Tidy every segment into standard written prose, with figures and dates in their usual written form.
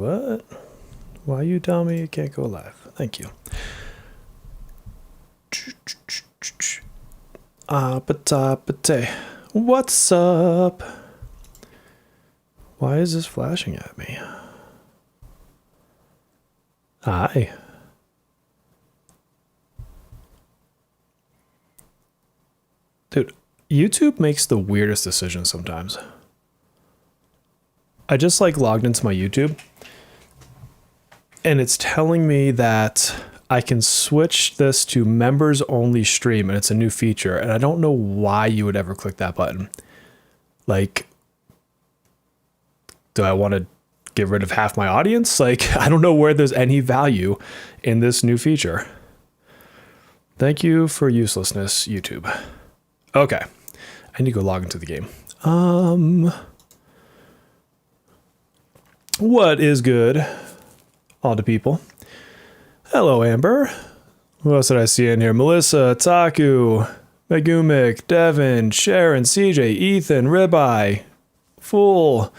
what? Why you tell me you can't go live? Thank you. What's up? Why is this flashing at me? Hi. Dude, YouTube makes the weirdest decisions sometimes. I just logged into my YouTube and it's telling me that I can switch this to members only stream and it's a new feature. And I don't know why you would ever click that button. Do I want to get rid of half my audience? I don't know where there's any value in this new feature. Thank you for uselessness, YouTube. Okay. I need to go log into the game. What is good, all the people? Hello, Amber. Who else did I see in here? Melissa, Taku, Megumik, Devin, Sharon, CJ, Ethan, Ribeye, Fool.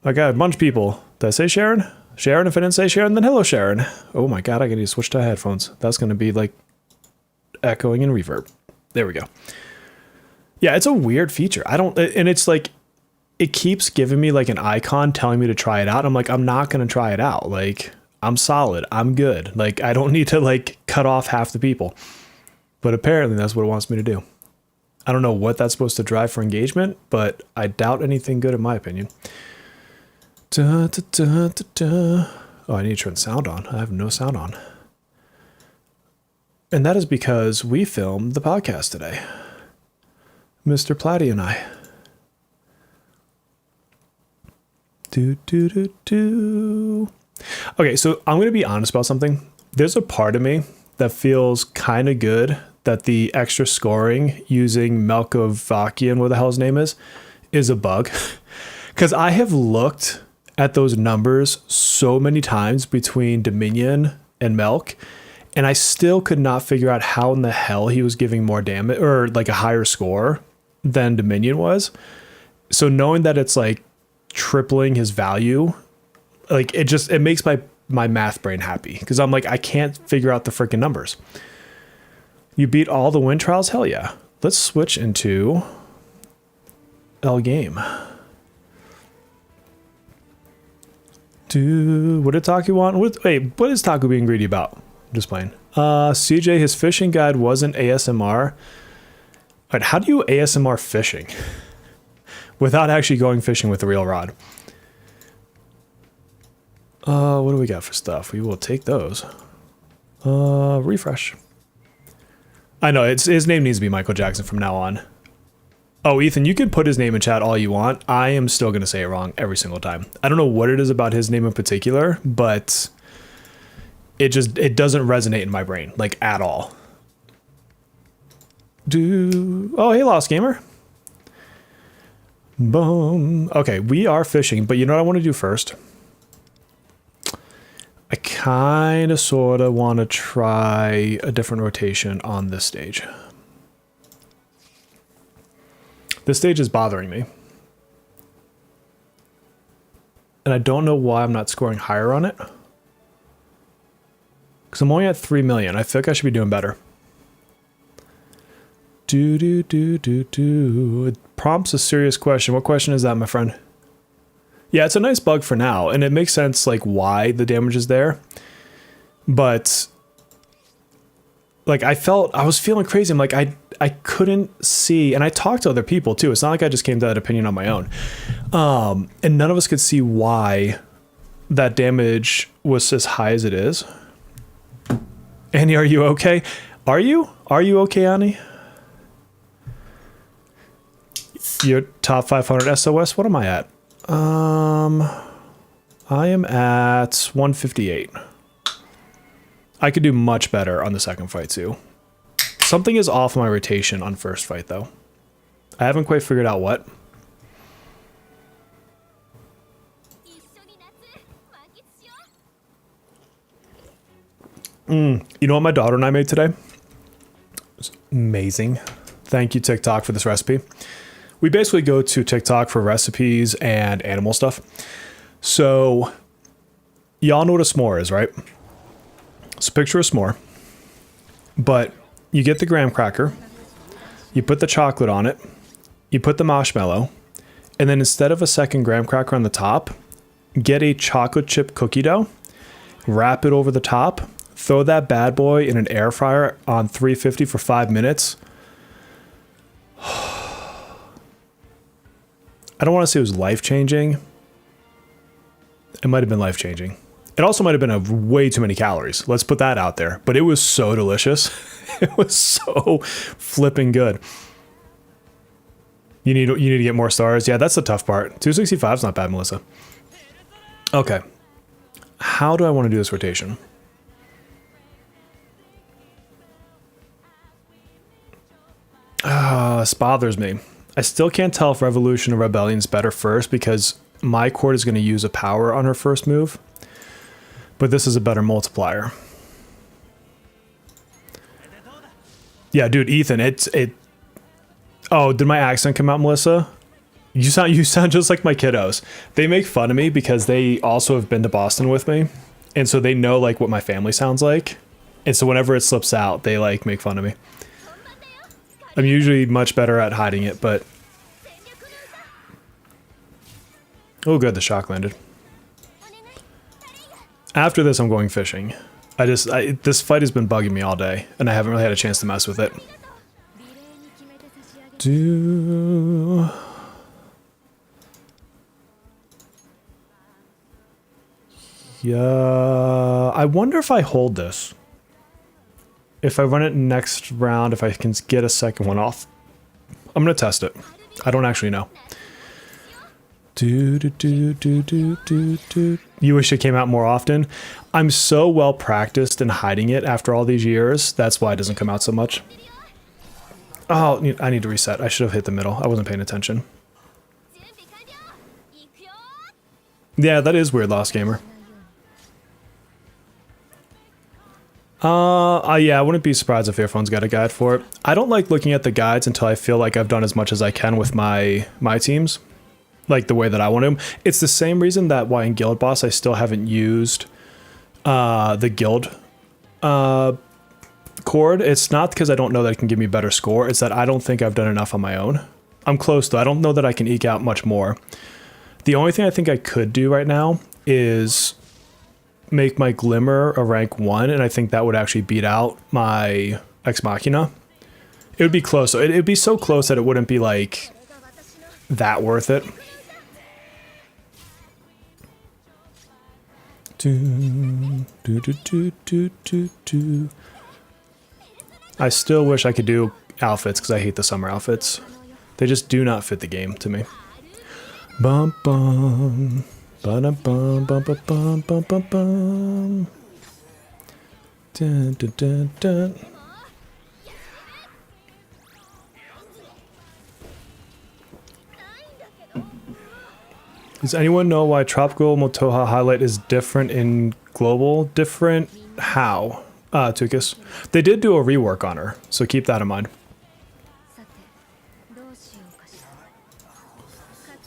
I got a bunch of people. Did I say Sharon? Sharon, if I didn't say Sharon, then hello, Sharon. Oh my God, I need to switch to headphones. That's going to be echoing and reverb. There we go. Yeah, it's a weird feature. And it's it keeps giving me an icon telling me to try it out. I'm I'm not going to try it out. I'm solid. I'm good. I don't need to cut off half the people. But apparently that's what it wants me to do. I don't know what that's supposed to drive for engagement, but I doubt anything good in my opinion. Da, da, da, da, da. Oh, I need to turn sound on. I have no sound on. And that is because we filmed the podcast today. Mr. Platty and I. Okay, so I'm going to be honest about something. There's a part of me that feels kind of good that the extra scoring using Melkovakian, what the hell his name is a bug. Because I have looked at those numbers so many times between Dominion and Melk, and I still could not figure out how in the hell he was giving more damage or a higher score than Dominion was. So knowing that it's tripling his value, it makes my math brain happy because I'm I can't figure out the freaking numbers. You beat all the wind trials? Hell yeah. Let's switch into L game. Dude, what did Taku want? What is Taku being greedy about? I'm just playing. CJ, his fishing guide wasn't ASMR. But how do you ASMR fishing without actually going fishing with a real rod? What do we got for stuff? We will take those. Refresh. I know his name needs to be Michael Jackson from now on. Oh, Ethan, you can put his name in chat all you want. I am still going to say it wrong every single time. I don't know what it is about his name in particular, but it doesn't resonate in my brain at all. Oh, hey, Lost Gamer. Boom. Okay, we are fishing, but you know what I want to do first? I kind of sort of want to try a different rotation on this stage. This stage is bothering me. And I don't know why I'm not scoring higher on it. Because I'm only at 3 million. I feel like I should be doing better. It prompts a serious question. What question is that, my friend? Yeah, it's a nice bug for now. And it makes sense why the damage is there. But I was feeling crazy. I'm I couldn't see, and I talked to other people too. It's not like I just came to that opinion on my own. And none of us could see why that damage was as high as it is. Annie, are you okay? Are you okay, Annie? Your top 500 SOS? What am I at? I am at 158. I could do much better on the second fight too. Something is off my rotation on first fight though. I haven't quite figured out what. You know what my daughter and I made today? It was amazing. Thank you, TikTok, for this recipe. We basically go to TikTok for recipes and animal stuff. So Y'all know what a s'more is, right? So picture a s'more, but you get the graham cracker, you put the chocolate on it, you put the marshmallow, and then instead of a second graham cracker on the top, get a chocolate chip cookie dough, wrap it over the top, throw that bad boy in an air fryer on 350 for 5 minutes. I don't want to say it was life-changing. It might have been life-changing. It also might have been a way too many calories. Let's put that out there. But it was so delicious. It was so flipping good. You need to get more stars. Yeah, that's the tough part. 265 is not bad, Melissa. Okay. How do I want to do this rotation? This bothers me. I still can't tell if Revolution or Rebellion's better first because my court is going to use a power on her first move. But this is a better multiplier. Yeah, dude, Ethan, it. Oh, did my accent come out, Melissa? You sound just like my kiddos. They make fun of me because they also have been to Boston with me, and so they know like what my family sounds like. And so whenever it slips out, they like make fun of me. I'm usually much better at hiding it, but oh, good, the shock landed. After this, I'm going fishing. This fight has been bugging me all day, and I haven't really had a chance to mess with it. Yeah, I wonder if I hold this. If I run it next round, if I can get a second one off. I'm going to test it. I don't actually know. You wish it came out more often? I'm so well practiced in hiding it after all these years. That's why it doesn't come out so much. Oh, I need to reset. I should have hit the middle. I wasn't paying attention. Yeah, that is weird, Lost Gamer. Yeah, I wouldn't be surprised if Earphone's got a guide for it. I don't like looking at the guides until I feel like I've done as much as I can with my teams. Like the way that I want to. It's the same reason that why in Guild Boss I still haven't used the guild chord. It's not because I don't know that it can give me better score. It's that I don't think I've done enough on my own. I'm close though. I don't know that I can eke out much more. The only thing I think I could do right now is make my Glimmer a rank 1, and I think that would actually beat out my Ex Machina. It would be close. It would be so close that it wouldn't be like that worth it. I still wish I could do outfits because I hate the summer outfits. They just do not fit the game to me. Bum bum. Ba-dum bum bum bum bum bum bum bum. Dun, dun, dun, dun. Does anyone know why Tropical Motoha Highlight is different in global? Different how? Tukis. They did do a rework on her, so keep that in mind.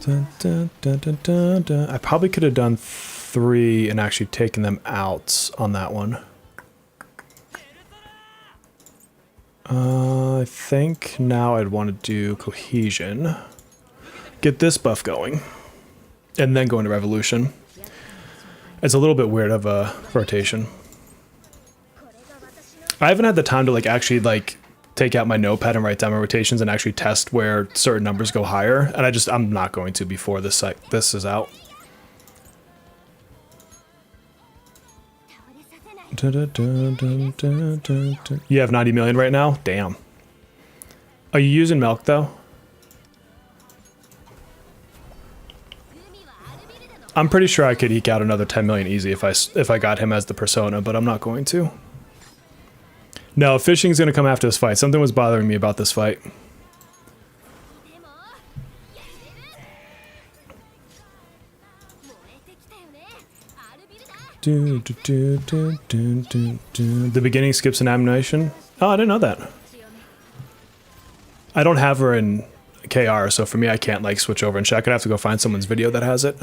Dun, dun, dun, dun, dun, dun. I probably could have done 3 and actually taken them out on that one. I think now I'd want to do Cohesion. Get this buff going. And then go into Revolution. It's a little bit weird of a rotation. I haven't had the time to like actually like take out my notepad and write down my rotations and actually test where certain numbers go higher. And I'm not going to before this is out. You have 90 million right now? Damn. Are you using milk though? I'm pretty sure I could eke out another 10 million easy if I got him as the persona, but I'm not going to. No, fishing's gonna come after this fight. Something was bothering me about this fight. The beginning skips an animation. Oh, I didn't know that. I don't have her in KR, so for me, I can't like switch over and check. I'd have to go find someone's video that has it.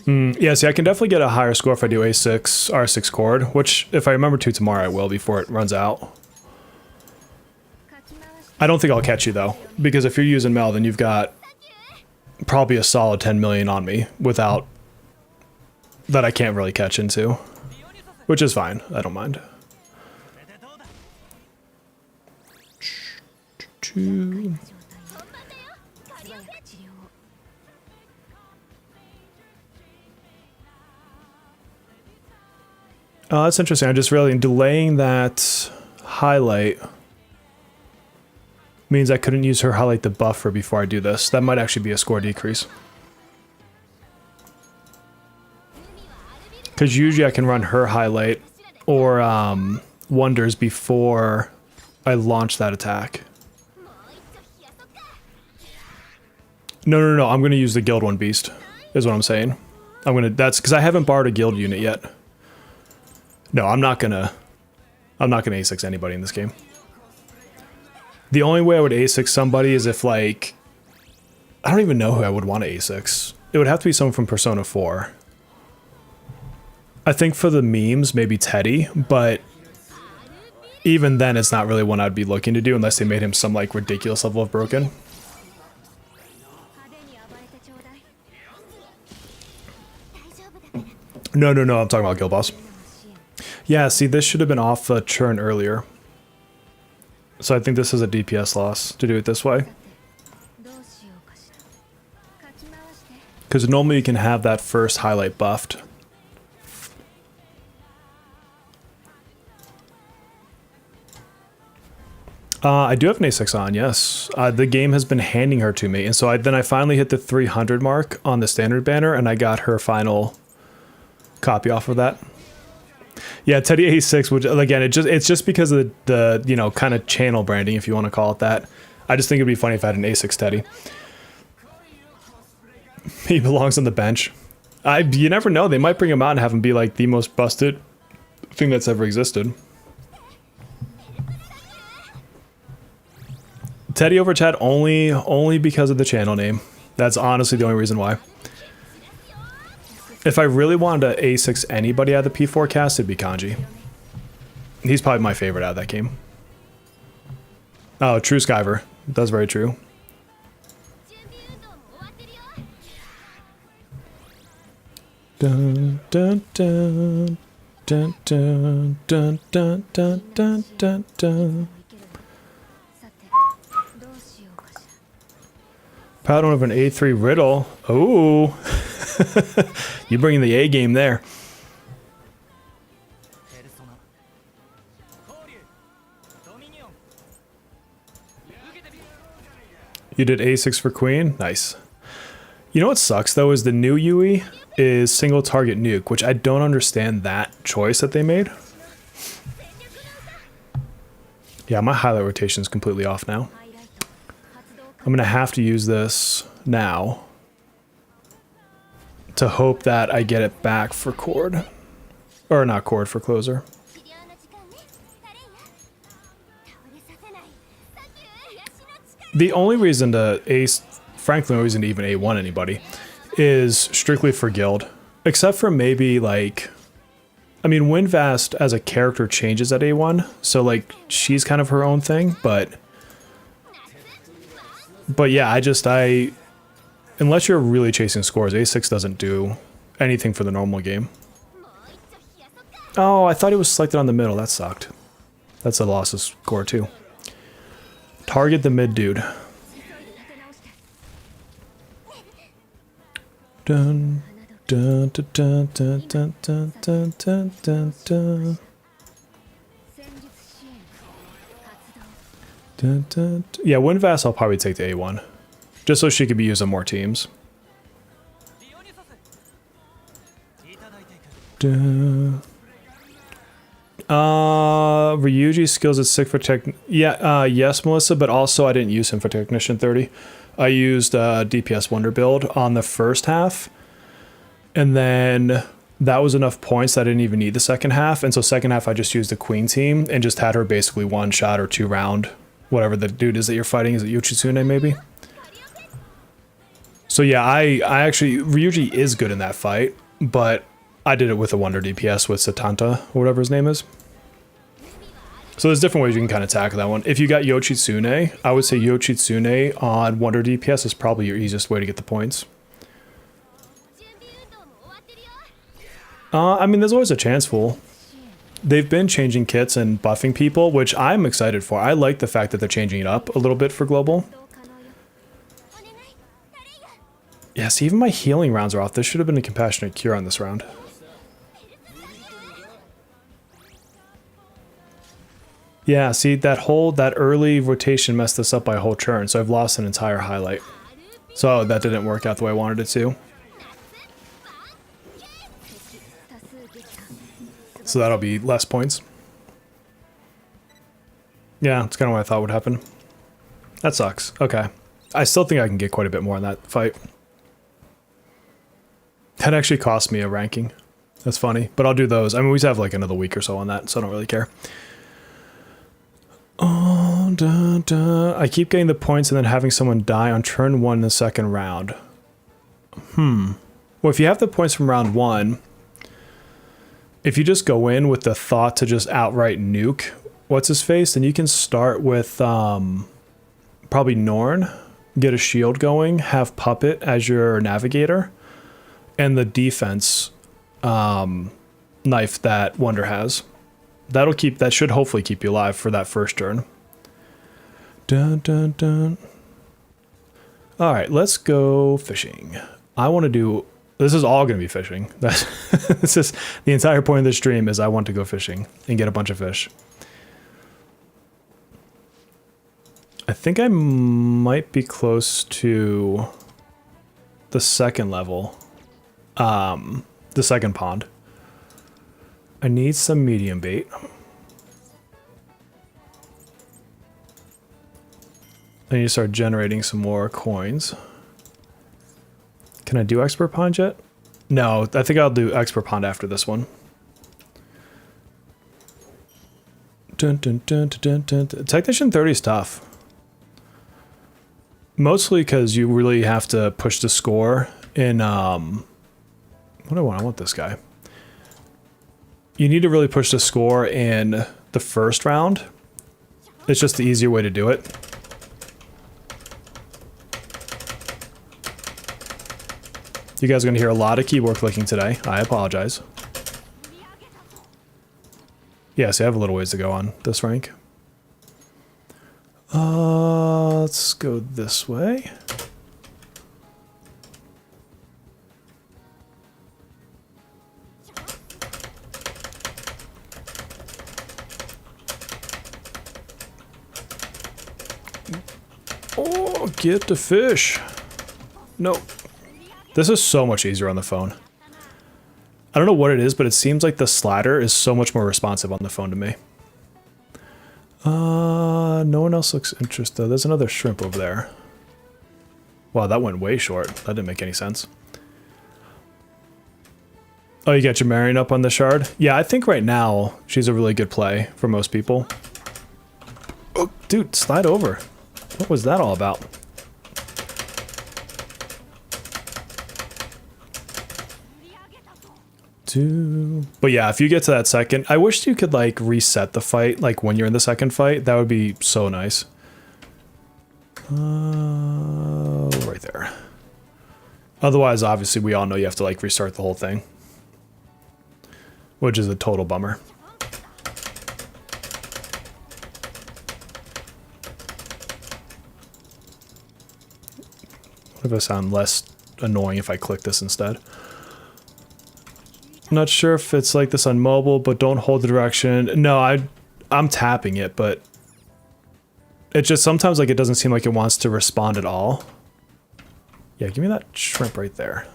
Yeah, see, I can definitely get a higher score if I do A6, R6 chord, which, if I remember to tomorrow, I will before it runs out. I don't think I'll catch you, though, because if you're using Mel, then you've got probably a solid 10 million on me without... that I can't really catch into, which is fine. I don't mind. Oh, that's interesting. I just really delaying that highlight means I couldn't use her highlight the buffer before I do this. That might actually be a score decrease. Because usually I can run her highlight or wonders before I launch that attack. No. I'm going to use the guild one beast, is what I'm saying. That's because I haven't borrowed a guild unit yet. No, I'm not gonna A6 anybody in this game. The only way I would A6 somebody is if, like, I don't even know who I would want to A6. It would have to be someone from Persona 4. I think for the memes, maybe Teddy, but even then it's not really one I'd be looking to do unless they made him some, like, ridiculous level of broken. No, I'm talking about Guild Boss. Yeah, see, this should have been off a churn earlier. So I think this is a DPS loss to do it this way. Because normally you can have that first highlight buffed. I do have an A6 on, yes. The game has been handing her to me. And so then I finally hit the 300 mark on the standard banner and I got her final copy off of that. Yeah, Teddy A6, which again, it's just because of the you know, kind of channel branding, if you want to call it that. I just think it'd be funny if I had an A6 Teddy. He belongs on the bench. You never know, they might bring him out and have him be like the most busted thing that's ever existed. Teddy over chat only because of the channel name. That's honestly the only reason why. If I really wanted to A6 anybody out of the P4 cast, it'd be Kanji. He's probably my favorite out of that game. Oh, true Skyver. That's very true. Dun dun dun dun dun dun dun dun dun dun dun. Pattern of an A3 riddle. Oh, you bringing the A game there. You did A6 for Queen? Nice. You know what sucks though is the new Yui is single target nuke, which I don't understand that choice that they made. Yeah, my highlight rotation is completely off now. I'm gonna have to use this now to hope that I get it back for chord. Or not chord, for closer. The only reason to ace, frankly, the only reason to even A1 anybody is strictly for guild. Except for maybe like, I mean, Windvast as a character changes at A1, so like she's kind of her own thing, but yeah, unless you're really chasing scores, A6 doesn't do anything for the normal game. Oh, I thought he was selected on the middle. That sucked. That's a loss of score too. Target the mid dude. Dun dun dun dun dun dun dun dun dun dun dun. Dun, dun, dun. Yeah, Windvast I'll probably take to A1. Just so she could be used on more teams. Dun. Ryuji skills is sick for tech. Yeah, yes, Melissa, but also I didn't use him for Technician 30. I used DPS Wonder build on the first half. And then that was enough points that I didn't even need the second half. And so second half I just used the Queen team and just had her basically one shot or two round. Whatever the dude is that you're fighting. Is it Yoshitsune maybe? So So yeah, I actually, Ryuji is good in that fight, but I did it with a Wonder DPS with Satanta, or whatever his name is. So there's different ways you can kind of tackle that one. If you got Yoshitsune, I would say Yoshitsune on Wonder DPS is probably your easiest way to get the points. I mean, there's always a chance full. They've been changing kits and buffing people, which I'm excited for. I like the fact that they're changing it up a little bit for global. Yeah, see, even my healing rounds are off. This should have been a compassionate cure on this round. Yeah, see, that early rotation messed this up by a whole turn, so I've lost an entire highlight. So that didn't work out the way I wanted it to. So that'll be less points. Yeah, it's kind of what I thought would happen. That sucks. Okay. I still think I can get quite a bit more in that fight. That actually cost me a ranking. That's funny, but I'll do those. I mean, we just have like another week or so on that, so I don't really care. Oh, I keep getting the points and then having someone die on turn 1 in the second round. Well, if you have the points from round 1, if you just go in with the thought to just outright nuke what's his face, then you can start with probably Norn, get a shield going, have Puppet as your navigator, and the defense knife that Wonder has. That should hopefully keep you alive for that first turn. Dun, dun, dun. All right, let's go fishing. I want to do. This is all going to be fishing. This is the entire point of this stream is I want to go fishing and get a bunch of fish. I think I might be close to the second level, the second pond. I need some medium bait. I need to start generating some more coins. Can I do expert pond yet? No, I think I'll do expert pond after this one. Dun, dun, dun, dun, dun, dun. Technician 30 is tough. Mostly because you really have to push the score in, what do I want? I want this guy. You need to really push the score in the first round. It's just the easier way to do it. You guys are going to hear a lot of keyboard clicking today. I apologize. Yes, I have a little ways to go on this rank. Let's go this way. Oh, get the fish. No. This is so much easier on the phone. I don't know what it is, but it seems like the slider is so much more responsive on the phone to me. No one else looks interested. There's another shrimp over there. Wow, that went way short. That didn't make any sense. Oh, you got your Marion up on the shard? Yeah, I think right now she's a really good play for most people. Oh, dude, slide over. What was that all about? But yeah, if you get to that second, I wish you could like reset the fight like when you're in the second fight. That would be so nice. Right there. Otherwise, obviously, we all know you have to like restart the whole thing, which is a total bummer. What if I sound less annoying if I click this instead? I'm not sure if it's like this on mobile, but don't hold the direction. No, I'm tapping it, but it just sometimes like it doesn't seem like it wants to respond at all. Yeah, give me that shrimp right there.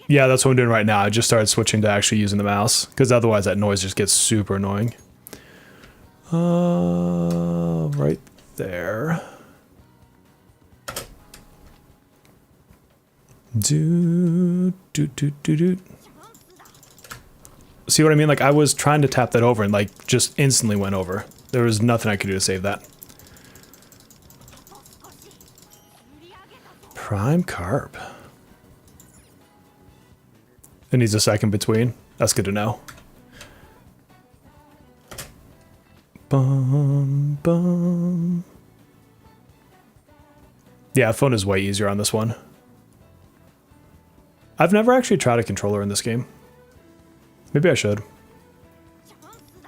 Yeah, that's what I'm doing right now. I just started switching to actually using the mouse because otherwise that noise just gets super annoying. Right there. Do. See what I mean? Like, I was trying to tap that over and, like, just instantly went over. There was nothing I could do to save that. Prime carp. It needs a second between. That's good to know. Bum, bum. Yeah, phone is way easier on this one. I've never actually tried a controller in this game. Maybe I should.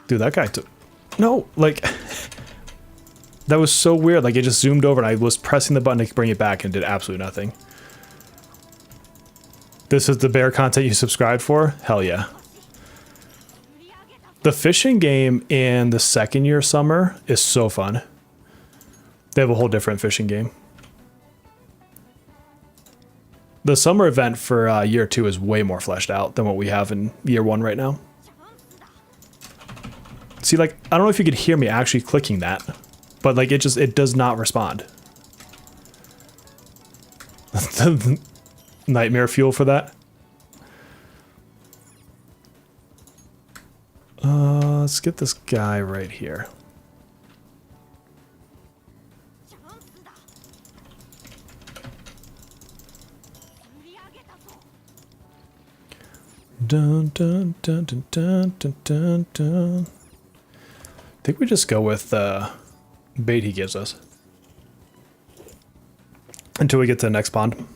Dude, that guy took... No, like... That was so weird. Like, it just zoomed over and I was pressing the button to bring it back and did absolutely nothing. This is the bear content you subscribed for? Hell yeah. The fishing game in the second year summer is so fun. They have a whole different fishing game. The summer event for year 2 is way more fleshed out than what we have in year 1 right now. See, like, I don't know if you could hear me actually clicking that, but like it does not respond. Nightmare fuel for that. Let's get this guy right here. Dun, dun, dun, dun, dun, dun, dun, dun. I think we just go with bait he gives us until we get to the next pond.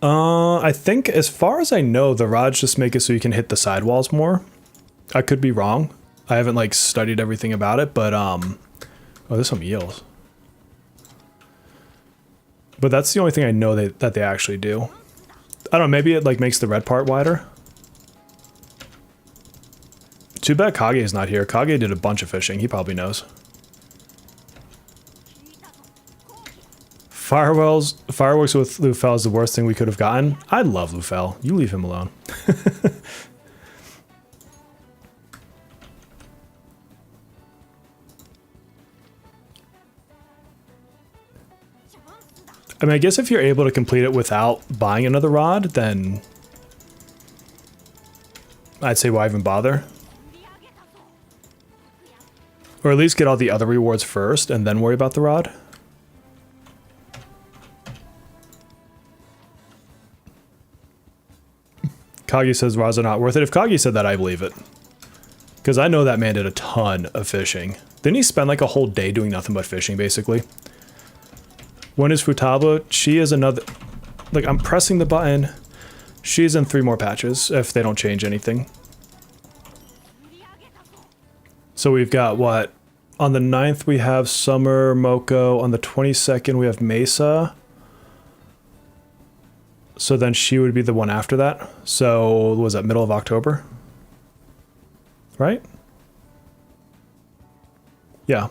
I think, as far as I know, the rods just make it so you can hit the sidewalls more. I could be wrong. I haven't like studied everything about it, but oh, there's some eels. But that's the only thing I know that they actually do. I don't know, maybe it like makes the red part wider. Too bad Kage is not here. Kage did a bunch of fishing. He probably knows. Fireworks with Lufel is the worst thing we could have gotten. I love Lufel. You leave him alone. I mean, I guess if you're able to complete it without buying another rod, then I'd say why even bother? Or at least get all the other rewards first and then worry about the rod. Kage says rods are not worth it. If Kage said that, I believe it. Because I know that man did a ton of fishing. Didn't he spend like a whole day doing nothing but fishing, basically? When is Futaba? She is another... Like, I'm pressing the button. She's in 3 more patches, if they don't change anything. So we've got, what? On the 9th, we have Summer, Moko. On the 22nd, we have Mesa. So then she would be the one after that. So, was that middle of October? Right? Yeah.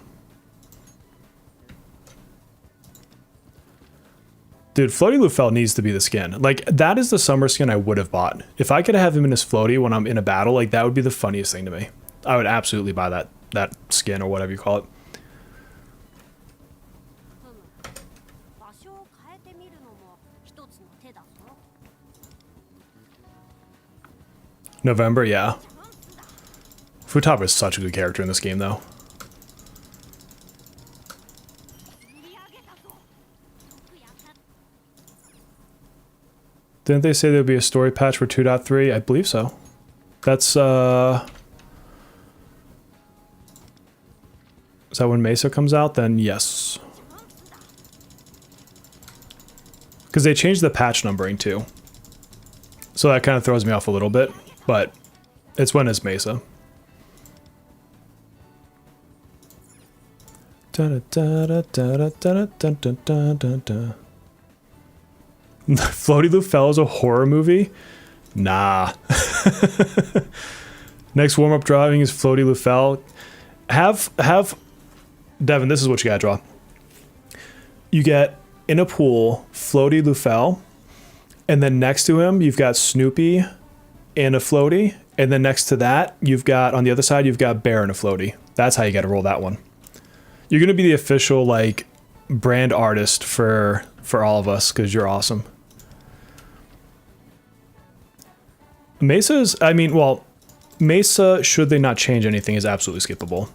Dude, Floaty Lufel needs to be the skin. Like, that is the summer skin I would have bought. If I could have him in his floaty when I'm in a battle, like, that would be the funniest thing to me. I would absolutely buy that skin or whatever you call it. November, yeah. Futaba is such a good character in this game, though. Didn't they say there would be a story patch for 2.3? I believe so. That's, is that when Mesa comes out? Then yes. Because they changed the patch numbering, too. So that kind of throws me off a little bit, but it's when it's Mesa. Floaty Lufel is a horror movie? Nah. Next warm-up drawing is Floaty Lufel. Have Devin, this is what you gotta draw. You get in a pool Floaty Lufel, and then next to him you've got Snoopy in a floaty, and then next to that you've got, on the other side, you've got Bear in a floaty. That's how you gotta roll that one. You're gonna be the official like brand artist for all of us, because you're awesome. Mesa's, I mean, well, Mesa, should they not change anything, is absolutely skippable.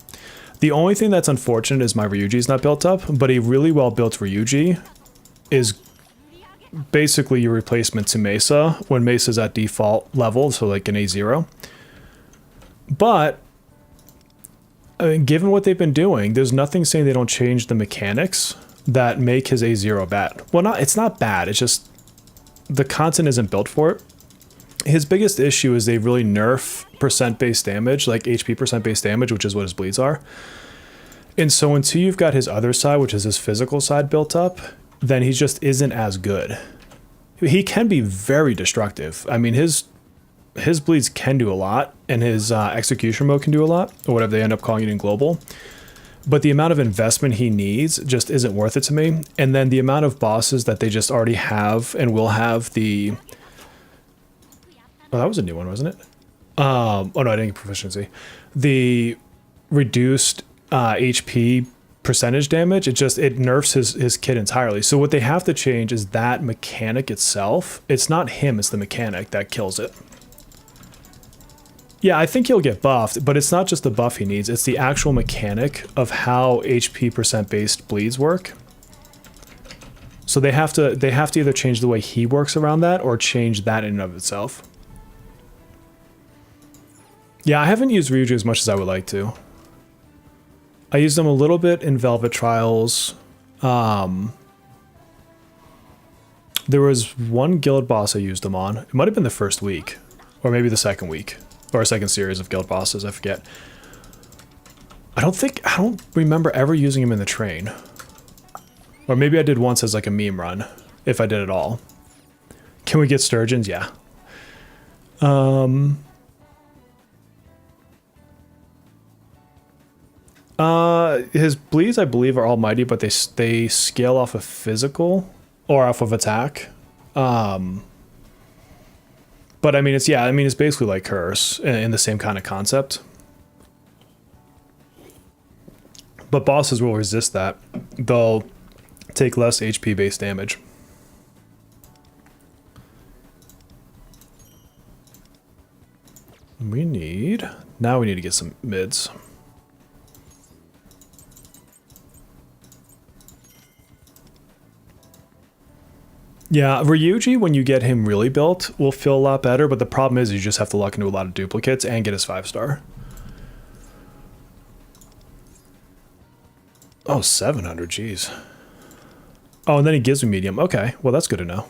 The only thing that's unfortunate is my Ryuji is not built up, but a really well built Ryuji is basically your replacement to Mesa when Mesa's at default level, so like an A0. But I mean, given what they've been doing, there's nothing saying they don't change the mechanics that make his A0 bad. Well, it's not bad, it's just the content isn't built for it. His biggest issue is they really nerf percent base damage, like HP percent base damage, which is what his bleeds are. And so until you've got his other side, which is his physical side built up, then he just isn't as good. He can be very destructive. I mean, his bleeds can do a lot, and his execution mode can do a lot, or whatever they end up calling it in global. But the amount of investment he needs just isn't worth it to me. And then the amount of bosses that they just already have and will have the... Oh, that was a new one, wasn't it? Oh no, I didn't get proficiency. The reduced HP percentage damage, it nerfs his kit entirely. So what they have to change is that mechanic itself. It's not him, it's the mechanic that kills it. Yeah, I think he'll get buffed, but it's not just the buff he needs, it's the actual mechanic of how HP percent based bleeds work. So they have to either change the way he works around that or change that in and of itself. Yeah, I haven't used Ryuji as much as I would like to. I used them a little bit in Velvet Trials. There was one guild boss I used them on. It might have been the first week, or maybe the second week, or a second series of guild bosses, I forget. I don't remember ever using him in the train. Or maybe I did once as like a meme run, if I did at all. Can we get sturgeons? Yeah. His bleeds, I believe, are almighty, but they scale off of physical or off of attack. But I mean, it's basically like Curse in the same kind of concept. But bosses will resist that. They'll take less HP based damage. Now we need to get some mids. Yeah, Ryuji, when you get him really built, will feel a lot better, but the problem is you just have to luck into a lot of duplicates and get his 5-star. Oh, 700, jeez. Oh, and then he gives me medium. Okay, well, that's good to know.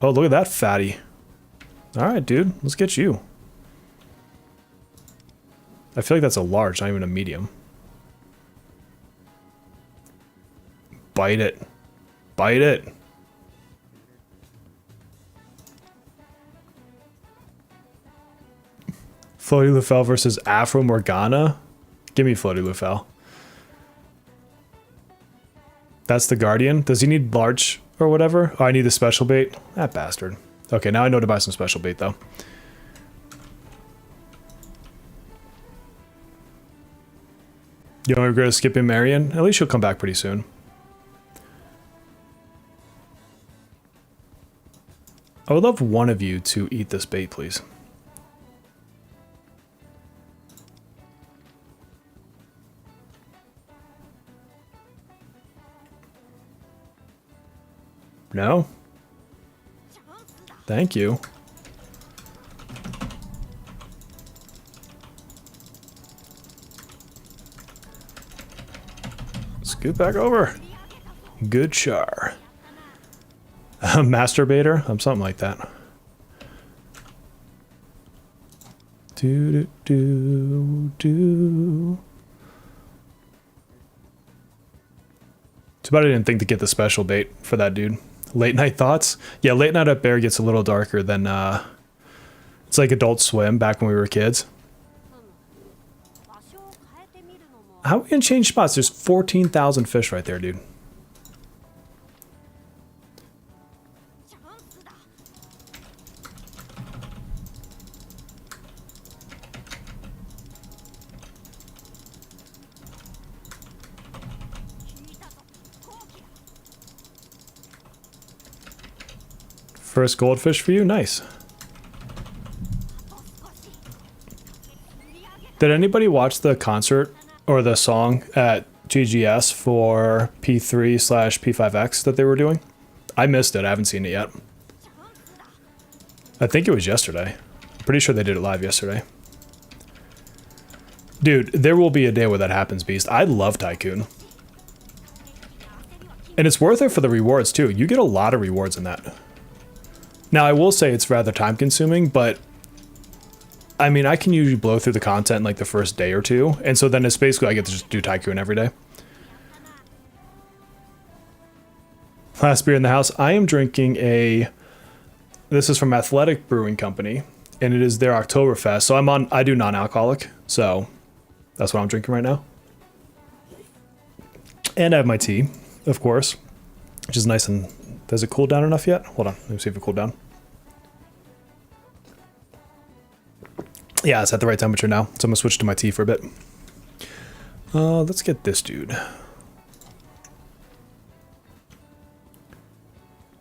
Oh, look at that fatty. Alright, dude, let's get you. I feel like that's a large, not even a medium. Bite it. Bite it. Floaty Lufel versus Afro Morgana? Give me Floaty Lufel. That's the Guardian. Does he need large or whatever? Oh, I need the special bait? That bastard. Okay, now I know to buy some special bait, though. You don't regret skipping Marion? At least she'll come back pretty soon. I would love one of you to eat this bait, please. No? Thank you. Scoot back over. Good char. Masturbator? Something like that. Do do do do. Too bad I didn't think to get the special bait for that dude. Late night thoughts? Yeah, late night at Bear gets a little darker than it's like Adult Swim back when we were kids. How are we gonna change spots? There's 14,000 fish right there, dude. First goldfish for you? Nice. Did anybody watch the concert or the song at GGS for P3/P5X that they were doing? I missed it. I haven't seen it yet. I think it was yesterday. Pretty sure they did it live yesterday. Dude, there will be a day where that happens, Beast. I love Tycoon. And it's worth it for the rewards, too. You get a lot of rewards in that. Now, I will say it's rather time-consuming, but... I mean, I can usually blow through the content in, like, the first day or two. And so then it's basically I get to just do Tycoon every day. Last beer in the house. I am drinking a... This is from Athletic Brewing Company. And it is their Oktoberfest. So I do non-alcoholic. So... That's what I'm drinking right now. And I have my tea, of course, which is nice and... Does it cool down enough yet? Hold on, let me see if it cooled down. Yeah, it's at the right temperature now, so I'm gonna switch to my tea for a bit. Let's get this dude.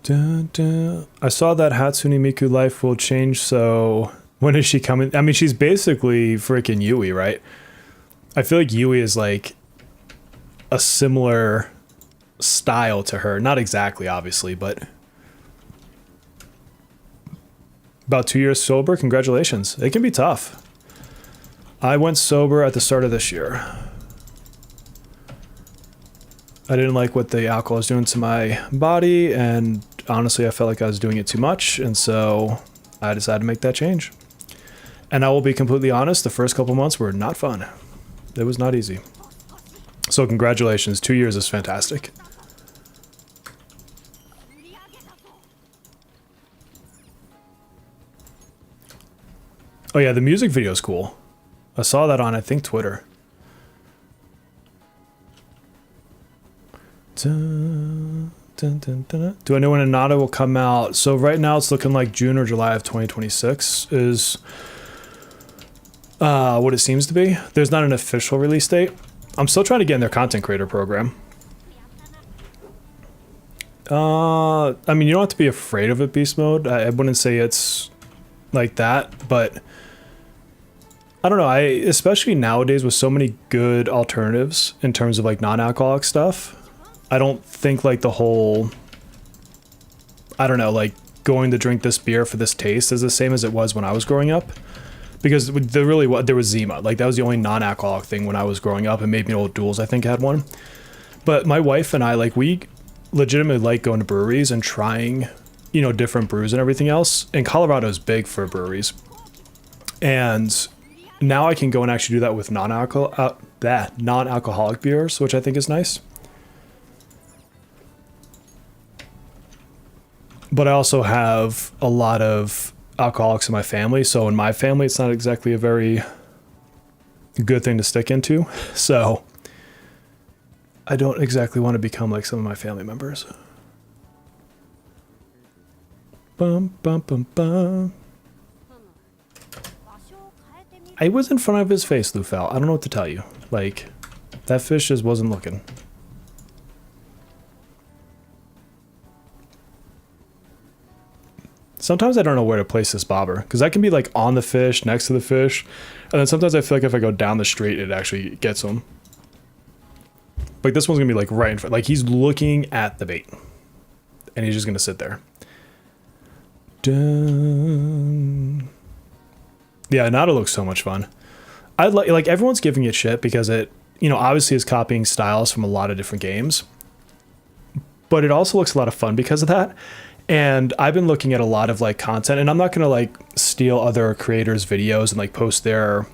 Dun, dun. I saw that Hatsune Miku life will change, so when is she coming? I mean, she's basically freaking Yui, right? I feel like Yui is like a similar style to her. Not exactly, obviously, but about 2 years sober. Congratulations. It can be tough. I went sober at the start of this year. I didn't like what the alcohol was doing to my body, and honestly, I felt like I was doing it too much, and so I decided to make that change. And I will be completely honest, the first couple months were not fun. It was not easy. So congratulations, 2 years is fantastic. Oh yeah, the music video is cool. I saw that on, I think, Twitter. Dun, dun, dun, dun. Do I know when Anata will come out? So right now it's looking like June or July of 2026 is... what it seems to be. There's not an official release date. I'm still trying to get in their content creator program. I mean, you don't have to be afraid of it, beast mode. I wouldn't say it's like that, but I don't know. Especially nowadays with so many good alternatives in terms of like non-alcoholic stuff, I don't think like the whole, I don't know, like going to drink this beer for this taste is the same as it was when I was growing up. Because there was Zima. Like, that was the only non-alcoholic thing when I was growing up, and maybe Old Duels, I think, had one. But my wife and I, like, we legitimately like going to breweries and trying, you know, different brews and everything else. And Colorado is big for breweries. And now I can go and actually do that with non-alcoholic beers, which I think is nice. But I also have a lot of alcoholics in my family, so in my family it's not exactly a very good thing to stick into, so I don't exactly want to become like some of my family members. Bum, bum, bum, bum. I was in front of his face, Lufel. I don't know what to tell you. Like, that fish just wasn't looking. Sometimes I don't know where to place this bobber, because I can be like on the fish, next to the fish, and then sometimes I feel like if I go down the street, it actually gets him. Like this one's gonna be like right in front, like he's looking at the bait, and he's just gonna sit there. Dun. Yeah, Nada looks so much fun. I like everyone's giving it shit because it, you know, obviously is copying styles from a lot of different games, but it also looks a lot of fun because of that. And I've been looking at a lot of like content, and I'm not gonna like steal other creators' videos and like post their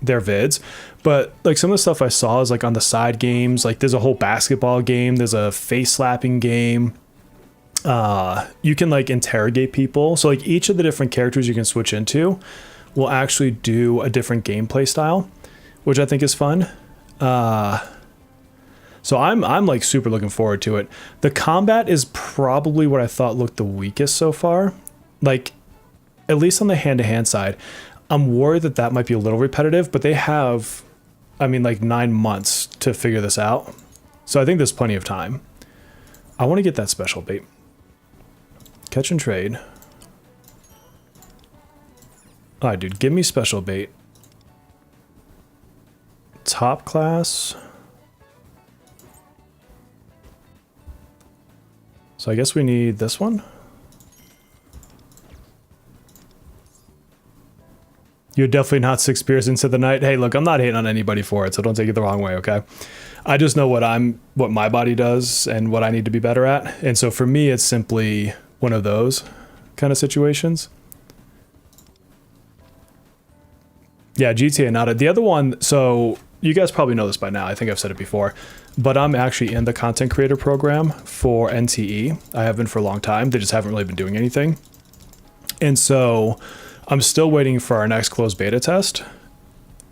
vids, but like some of the stuff I saw is like on the side games, like there's a whole basketball game, there's a face slapping game. You can like interrogate people. So like each of the different characters you can switch into will actually do a different gameplay style, which I think is fun. So I'm like super looking forward to it. The combat is probably what I thought looked the weakest so far. Like, at least on the hand-to-hand side, I'm worried that that might be a little repetitive, but they have, I mean, like 9 months to figure this out. So I think there's plenty of time. I want to get that special bait. Catch and trade. All right, dude, give me special bait. top class. So I guess we need this one. You're definitely not 6 beers into the night. Hey, look, I'm not hating on anybody for it, so don't take it the wrong way, okay? I just know what my body does and what I need to be better at. And so for me, it's simply one of those kind of situations. Yeah, GTA not the other one. So you guys probably know this by now. I think I've said it before, but I'm actually in the content creator program for NTE. I have been for a long time. They just haven't really been doing anything. And so I'm still waiting for our next closed beta test.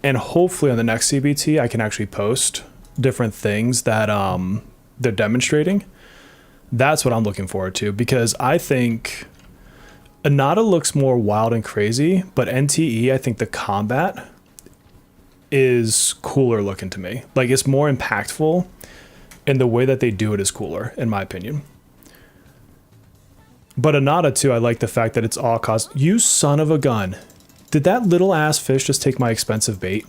And hopefully on the next CBT, I can actually post different things that they're demonstrating. That's what I'm looking forward to, because I think Anata looks more wild and crazy, but NTE, I think the combat is cooler looking to me. Like, it's more impactful, and the way that they do it is cooler, in my opinion. But Anata too, I like the fact that it's all cost. You son of a gun. Did that little ass fish just take my expensive bait?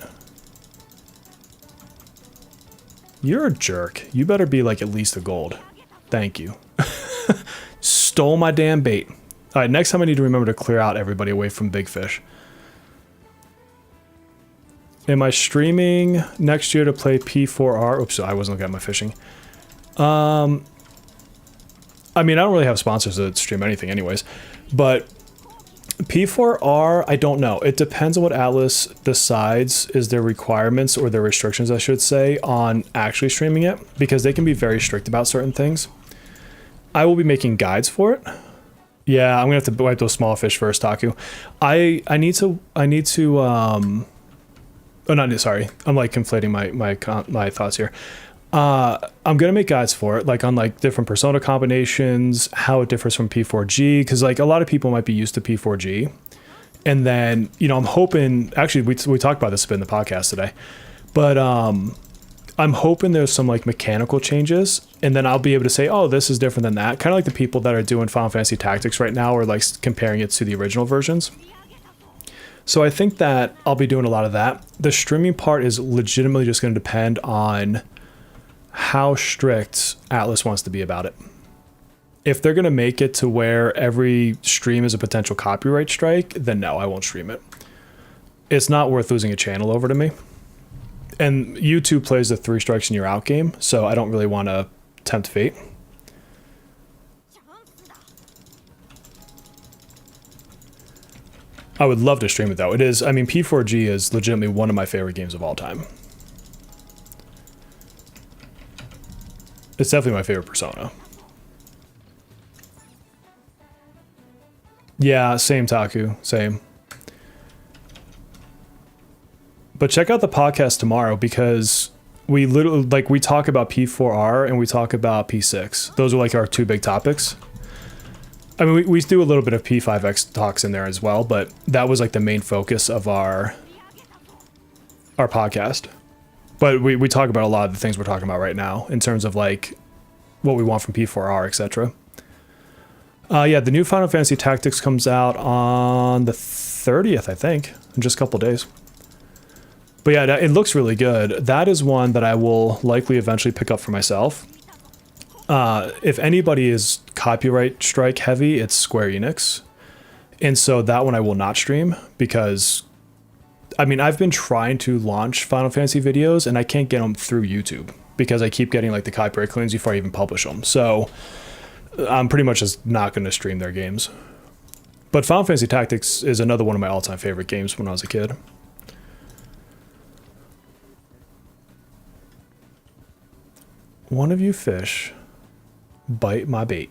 You're a jerk. You better be like at least a gold. Thank you. Stole my damn bait. All right, next time I need to remember to clear out everybody away from big fish. Am I streaming next year to play P4R? Oops, I wasn't looking at my fishing. I mean, I don't really have sponsors that stream anything anyways, but P4R, I don't know. It depends on what Atlas decides is their requirements, or their restrictions, I should say, on actually streaming it, because they can be very strict about certain things. I will be making guides for it. Yeah, I'm gonna have to wipe those small fish first, Taku. I need to oh, not sorry. I'm like conflating my thoughts here. I'm gonna make guides for it, like on like different persona combinations, how it differs from P4G, because like a lot of people might be used to P4G, and then I'm hoping, actually we talked about this a bit in the podcast today, but I'm hoping there's some like mechanical changes, and then I'll be able to say, oh, this is different than that, kind of like the people that are doing Final Fantasy Tactics right now are like comparing it to the original versions. So I think that I'll be doing a lot of that. The streaming part is legitimately just going to depend on how strict Atlas wants to be about it. If they're going to make it to where every stream is a potential copyright strike, then no, I won't stream it. It's not worth losing a channel over to me. And YouTube plays the 3 strikes and you're out game, so I don't really want to tempt fate. I would love to stream it though. It is, I mean, P4G is legitimately one of my favorite games of all time. It's definitely my favorite Persona. Yeah, same, Taku, same. But check out the podcast tomorrow, because we literally, like, we talk about P4R and we talk about P6. Those are like our 2 big topics. I mean, we do a little bit of P5X talks in there as well, but that was like the main focus of our podcast. But we talk about a lot of the things we're talking about right now in terms of like what we want from P4R, etc. Yeah, the new Final Fantasy Tactics comes out on the 30th, I think, in just a couple days. But yeah, it looks really good. That is one that I will likely eventually pick up for myself. If anybody is copyright strike heavy, it's Square Enix. And so that one I will not stream, because I mean, I've been trying to launch Final Fantasy videos and I can't get them through YouTube because I keep getting like the copyright claims before I even publish them. So I'm pretty much just not going to stream their games. But Final Fantasy Tactics is another one of my all-time favorite games when I was a kid. One of you fish bite my bait.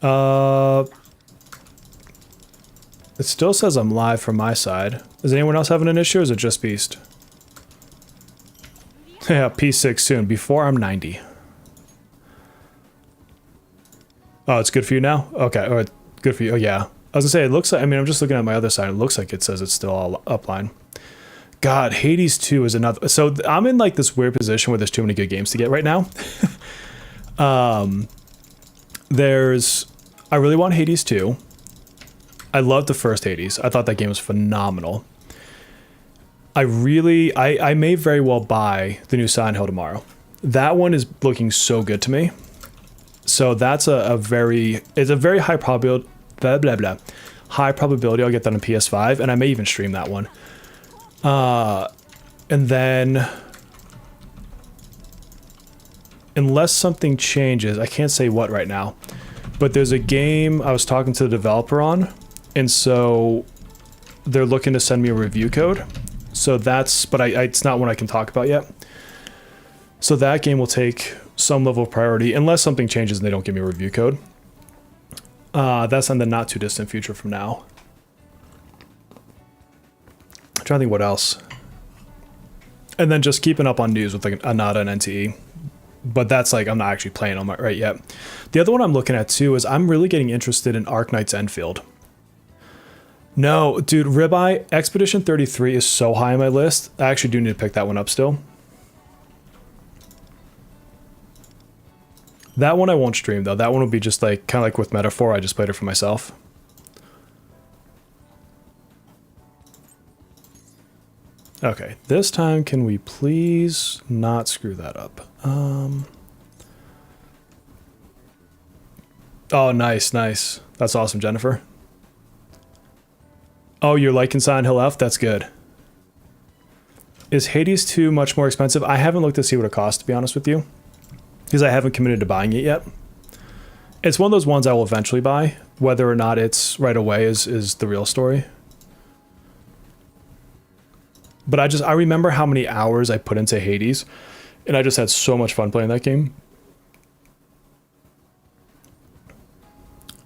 It still says I'm live from my side. Is anyone else having an issue, or is it just Beast? Yeah, P6 soon, before I'm 90. Oh, it's good for you now? Okay, or good for you. Oh, yeah. I was gonna say, it looks like, I mean, I'm just looking at my other side. It looks like it says it's still all upline. God, Hades 2 is another. So I'm in like this weird position where there's too many good games to get right now. I really want Hades 2. I loved the first Hades. I thought that game was phenomenal. I may very well buy the new Silent Hill tomorrow. That one is looking so good to me. So that's it's a very high probability, high probability I'll get that on PS5, and I may even stream that one. And then, unless something changes, I can't say what right now, but there's a game I was talking to the developer on, and so they're looking to send me a review code. So that's, but it's not one I can talk about yet. So that game will take some level of priority unless something changes and they don't give me a review code. That's in the not too distant future from now. I'm trying to think what else. And then just keeping up on news with like Anata and NTE. But that's like, I'm not actually playing on right yet. The other one I'm looking at too is I'm really getting interested in Arknight's Enfield. No, dude, Ribeye, Expedition 33 is so high on my list. I actually do need to pick that one up still. That one I won't stream though. That one will be just like, kind of like with Metaphor, I just played it for myself. Okay, this time can we please not screw that up? Oh, nice, nice. That's awesome, Jennifer. Oh, you're liking Silent Hill F? That's good. Is Hades 2 much more expensive? I haven't looked to see what it costs, to be honest with you, because I haven't committed to buying it yet. It's one of those ones I will eventually buy. Whether or not it's right away is the real story. But I remember how many hours I put into Hades, and I just had so much fun playing that game.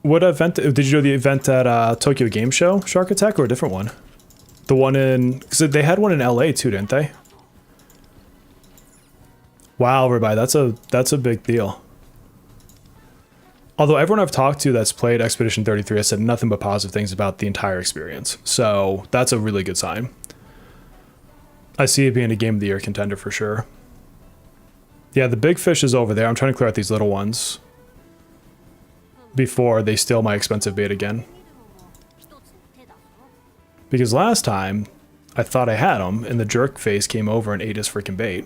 What event did you do? The event at Tokyo Game Show, Shark Attack, or a different one? The one in, because they had one in LA too, didn't they? Wow, everybody, that's a big deal. Although everyone I've talked to that's played Expedition 33 has said nothing but positive things about the entire experience, so that's a really good sign. I see it being a Game of the Year contender for sure. Yeah, the big fish is over there. I'm trying to clear out these little ones before they steal my expensive bait again. Because last time, I thought I had him, and the jerk face came over and ate his freaking bait.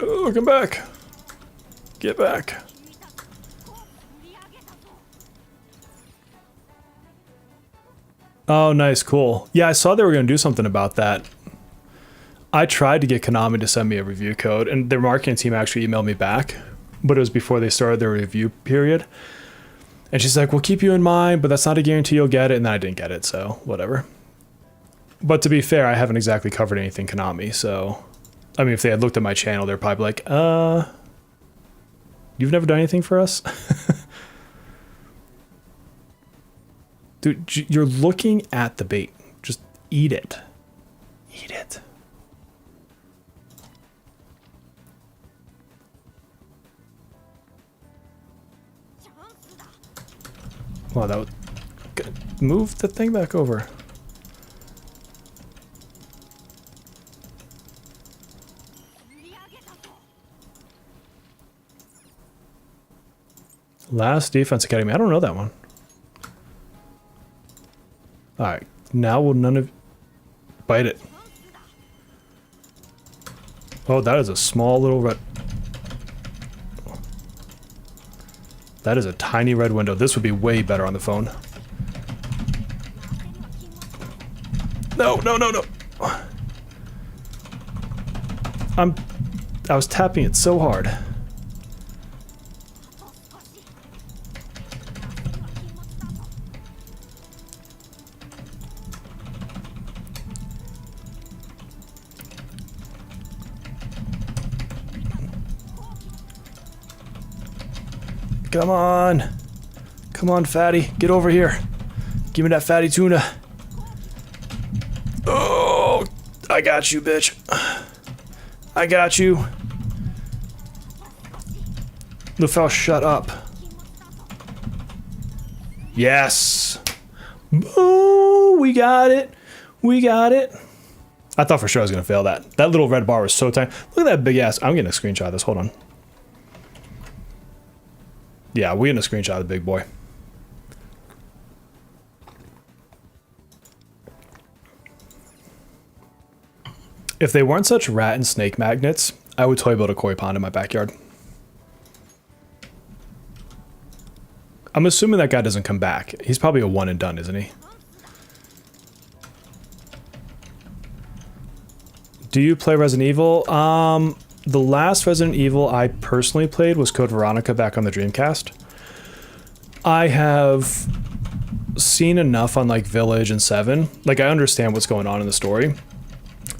Oh, come back. Get back. Oh, nice, cool. Yeah, I saw they were going to do something about that. I tried to get Konami to send me a review code, and their marketing team actually emailed me back, but it was before they started their review period. And she's like, we'll keep you in mind, but that's not a guarantee you'll get it, and then I didn't get it, so whatever. But to be fair, I haven't exactly covered anything Konami, so... I mean, if they had looked at my channel, they're probably like, you've never done anything for us? Dude, you're looking at the bait. Just eat it. Eat it. Wow, that was good. Move the thing back over. Last Defense Academy. I don't know that one. Alright. Now will none of... Bite it. Oh, that is a small little red... That is a tiny red window. This would be way better on the phone. No, no, no, no. I was tapping it so hard. Come on. Come on, fatty. Get over here. Give me that fatty tuna. Oh, I got you, bitch. I got you. Lufel, shut up. Yes. Oh, we got it. We got it. I thought for sure I was going to fail that. That little red bar was so tiny. Look at that big ass. I'm getting a screenshot of this. Hold on. Yeah, we're getting a screenshot of the big boy. If they weren't such rat and snake magnets, I would totally build a koi pond in my backyard. I'm assuming that guy doesn't come back. He's probably a one and done, isn't he? Do you play Resident Evil? The last Resident Evil I personally played was Code Veronica back on the Dreamcast. I have seen enough on like Village and 7. Like I understand what's going on in the story.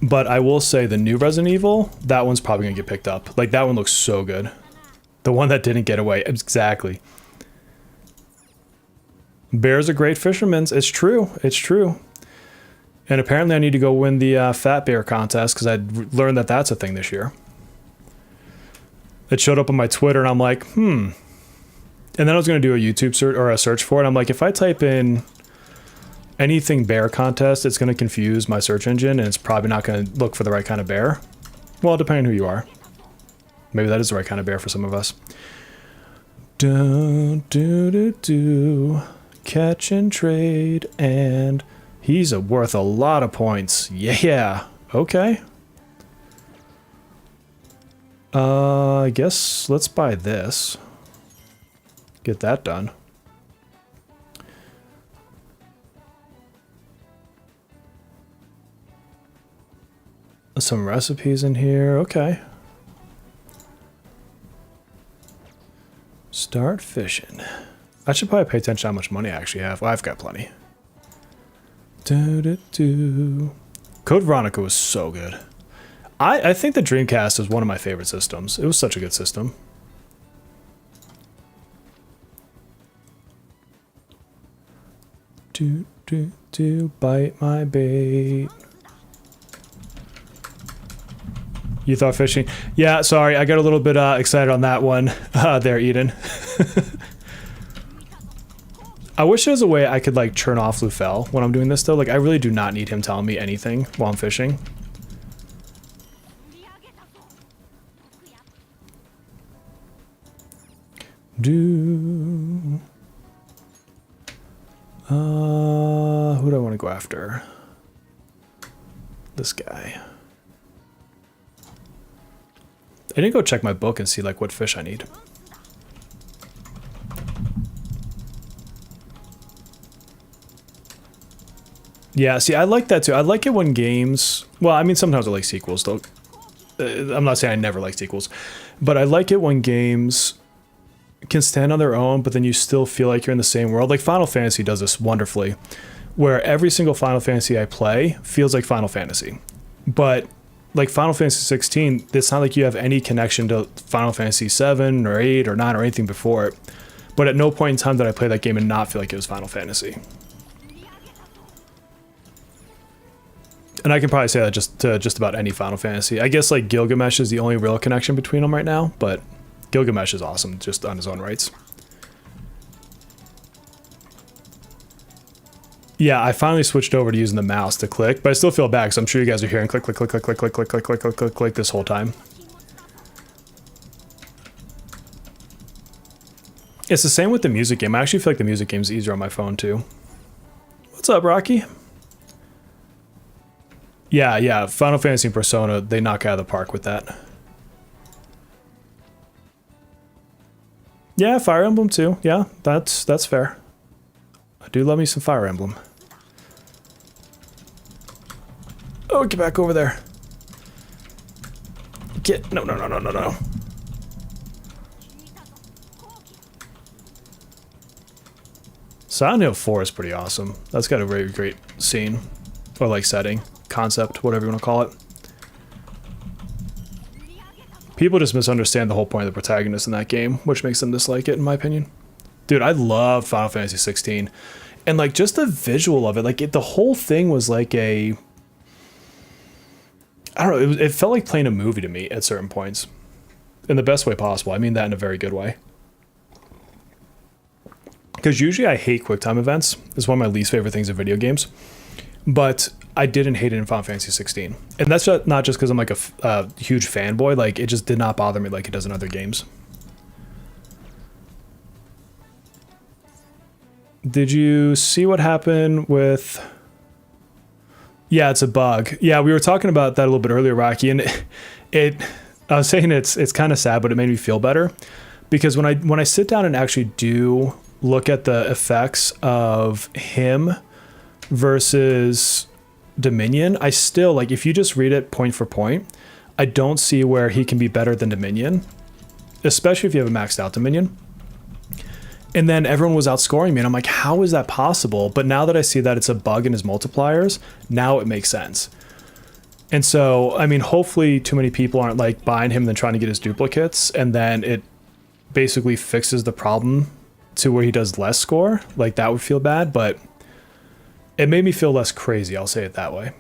But I will say the new Resident Evil, that one's probably gonna get picked up. Like that one looks so good. The one that didn't get away. Exactly. Bears are great fishermen. It's true. It's true. And apparently I need to go win the Fat Bear contest because I learned that that's a thing this year. It showed up on my Twitter and I'm like, And then I was going to do a YouTube search or a search for it. I'm like, if I type in anything bear contest, it's going to confuse my search engine and it's probably not going to look for the right kind of bear. Well, depending on who you are. Maybe that is the right kind of bear for some of us. Catch and trade, and he's worth a lot of points. Yeah. Okay. I guess let's buy this. Get that done. Some recipes in here. Okay. Start fishing. I should probably pay attention to how much money I actually have. Well, I've got plenty. Code Veronica was so good. I think the Dreamcast is one of my favorite systems. It was such a good system. Bite my bait. You thought fishing? Yeah, sorry, I got a little bit excited on that one there, Eden. I wish there was a way I could like turn off Lufel when I'm doing this though. Like I really do not need him telling me anything while I'm fishing. Who do I want to go after? This guy. I didn't go check my book and see like what fish I need. Yeah, see, I like that too. I like it when games... Well, I mean, sometimes I like sequels, though. I'm not saying I never like sequels. But I like it when games can stand on their own, but then you still feel like you're in the same world. Like Final Fantasy does this wonderfully, where every single Final Fantasy I play feels like Final Fantasy. But like Final Fantasy 16, it's not like you have any connection to Final Fantasy 7 or 8 or 9 or anything before it. But at no point in time did I play that game and not feel like it was Final Fantasy. And I can probably say that just about any Final Fantasy. I guess like Gilgamesh is the only real connection between them right now, but Gilgamesh is awesome just on his own rights. Yeah, I finally switched over to using the mouse to click, but I still feel bad because I'm sure you guys are hearing click, click, click, click, click, click, click, click, click, click, click, click this whole time. It's the same with the music game. I actually feel like the music game's easier on my phone too. What's up, Rocky? Yeah, Final Fantasy and Persona, they knock out of the park with that. Yeah, Fire Emblem too. Yeah, that's fair. I do love me some Fire Emblem. Oh, get back over there. No. Silent Hill 4 is pretty awesome. That's got a very great scene. Or like setting. Concept, whatever you want to call it. People just misunderstand the whole point of the protagonist in that game, which makes them dislike it, in my opinion. Dude, I love Final Fantasy 16. And like just the visual of it, like the whole thing was like a... I don't know, it felt like playing a movie to me at certain points. In the best way possible. I mean that in a very good way. Because usually I hate QuickTime events. It's one of my least favorite things in video games. But I didn't hate it in Final Fantasy 16. And that's not just because I'm like a huge fanboy. Like, it just did not bother me like it does in other games. Did you see what happened with... Yeah, it's a bug. Yeah, we were talking about that a little bit earlier, Rocky, and I was saying it's kind of sad, but it made me feel better. Because when I sit down and actually do look at the effects of him versus Dominion, I still, like, if you just read it point for point, I don't see where he can be better than Dominion, especially if you have a maxed out Dominion. And then everyone was outscoring me, and I'm like, how is that possible? But now that I see that it's a bug in his multipliers, now it makes sense. And so, I mean, hopefully too many people aren't like buying him and then trying to get his duplicates, and then it basically fixes the problem to where he does less score. Like, that would feel bad, but it made me feel less crazy, I'll say it that way.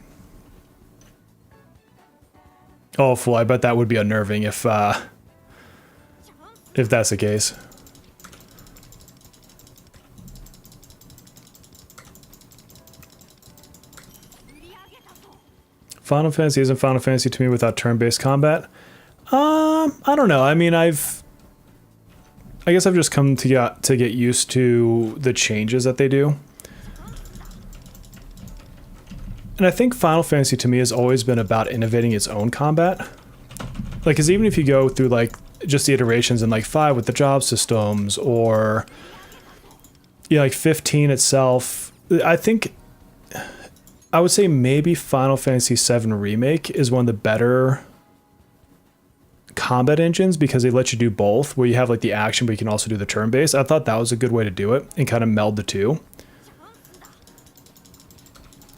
Oh, fool, I bet that would be unnerving if that's the case. Final Fantasy isn't Final Fantasy to me without turn-based combat. I don't know. I mean, I guess I've just come to get used to the changes that they do. And I think Final Fantasy to me has always been about innovating its own combat. Like, because even if you go through like just the iterations in like 5 with the job systems, or yeah, like 15 itself, I think I would say maybe Final Fantasy VII Remake is one of the better combat engines, because they let you do both, where you have like the action, but you can also do the turn-based. I thought that was a good way to do it and kind of meld the two.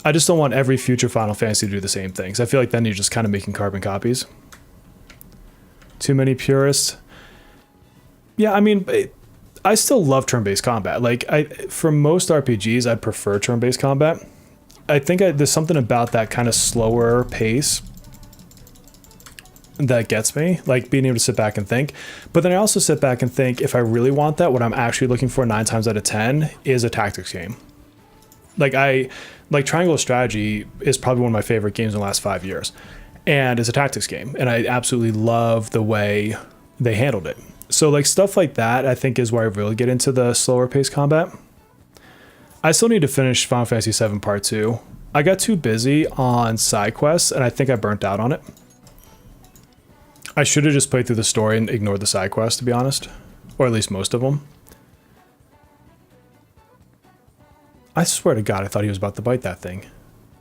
I just don't want every future Final Fantasy to do the same things. I feel like then you're just kind of making carbon copies. Too many purists. Yeah, I mean, I still love turn-based combat. Like, for most RPGs, I prefer turn-based combat. I think there's something about that kind of slower pace that gets me, like being able to sit back and think. But then I also sit back and think, if I really want that, what I'm actually looking for 9 times out of 10 is a tactics game. Like Triangle Strategy is probably one of my favorite games in the last 5 years, and it's a tactics game, and I absolutely love the way they handled it. So like stuff like that, I think, is where I really get into the slower pace combat. I still need to finish Final Fantasy VII Part 2. I got too busy on side quests, and I think I burnt out on it. I should have just played through the story and ignored the side quests, to be honest. Or at least most of them. I swear to God, I thought he was about to bite that thing.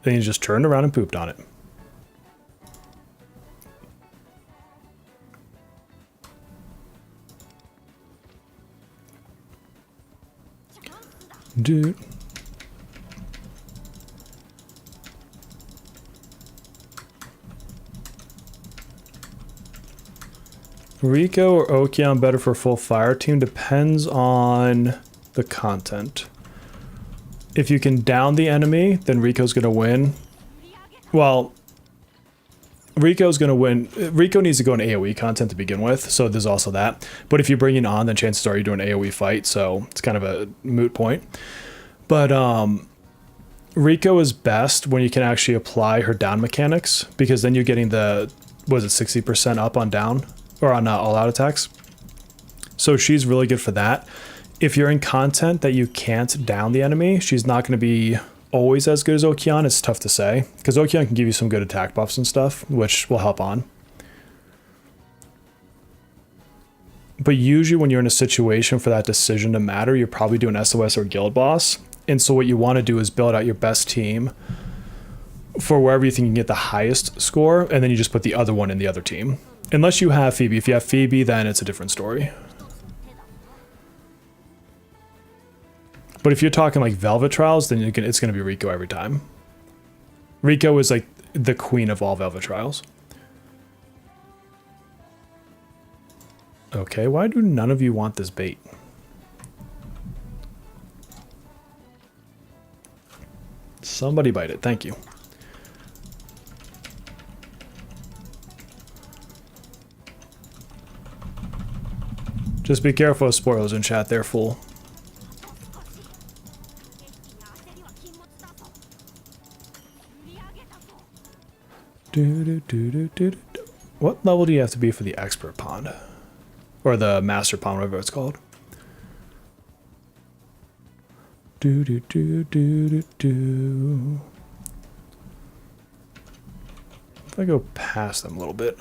Then he just turned around and pooped on it. Dude. Rico or Okeon better for a full fire team? Depends on the content. If you can down the enemy, then Rico's going to win. Well, Rico's going to win. Rico needs to go in AoE content to begin with, so there's also that. But if you bring it on, then chances are you're doing an AoE fight, so it's kind of a moot point. But Rico is best when you can actually apply her down mechanics, because then you're getting the, was it 60% up on down? Or on all-out attacks. So she's really good for that. If you're in content that you can't down the enemy, she's not going to be always as good as Okeon. It's tough to say, because Okeon can give you some good attack buffs and stuff, which will help on. But usually when you're in a situation for that decision to matter, you're probably doing SOS or Guild Boss. And so what you want to do is build out your best team for wherever you think you can get the highest score, and then you just put the other one in the other team. Unless you have Phoebe. If you have Phoebe, then it's a different story. But if you're talking like Velvet Trials, then it's going to be Rico every time. Rico is like the queen of all Velvet Trials. Okay, why do none of you want this bait? Somebody bite it, thank you. Just be careful of spoilers in chat there, fool. What level do you have to be for the expert pond? Or the master pond, whatever it's called. If I go past them a little bit,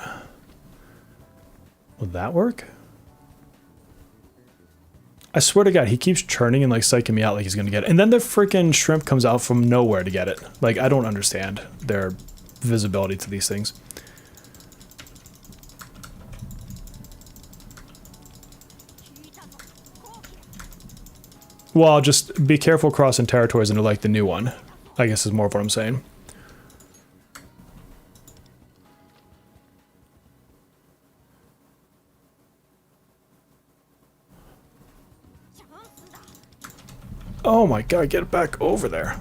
will that work? I swear to God, he keeps churning and like psyching me out like he's gonna get it. And then the freaking shrimp comes out from nowhere to get it. Like, I don't understand their visibility to these things. Well, just be careful crossing territories into like the new one, I guess is more of what I'm saying. Oh my God, get it back over there.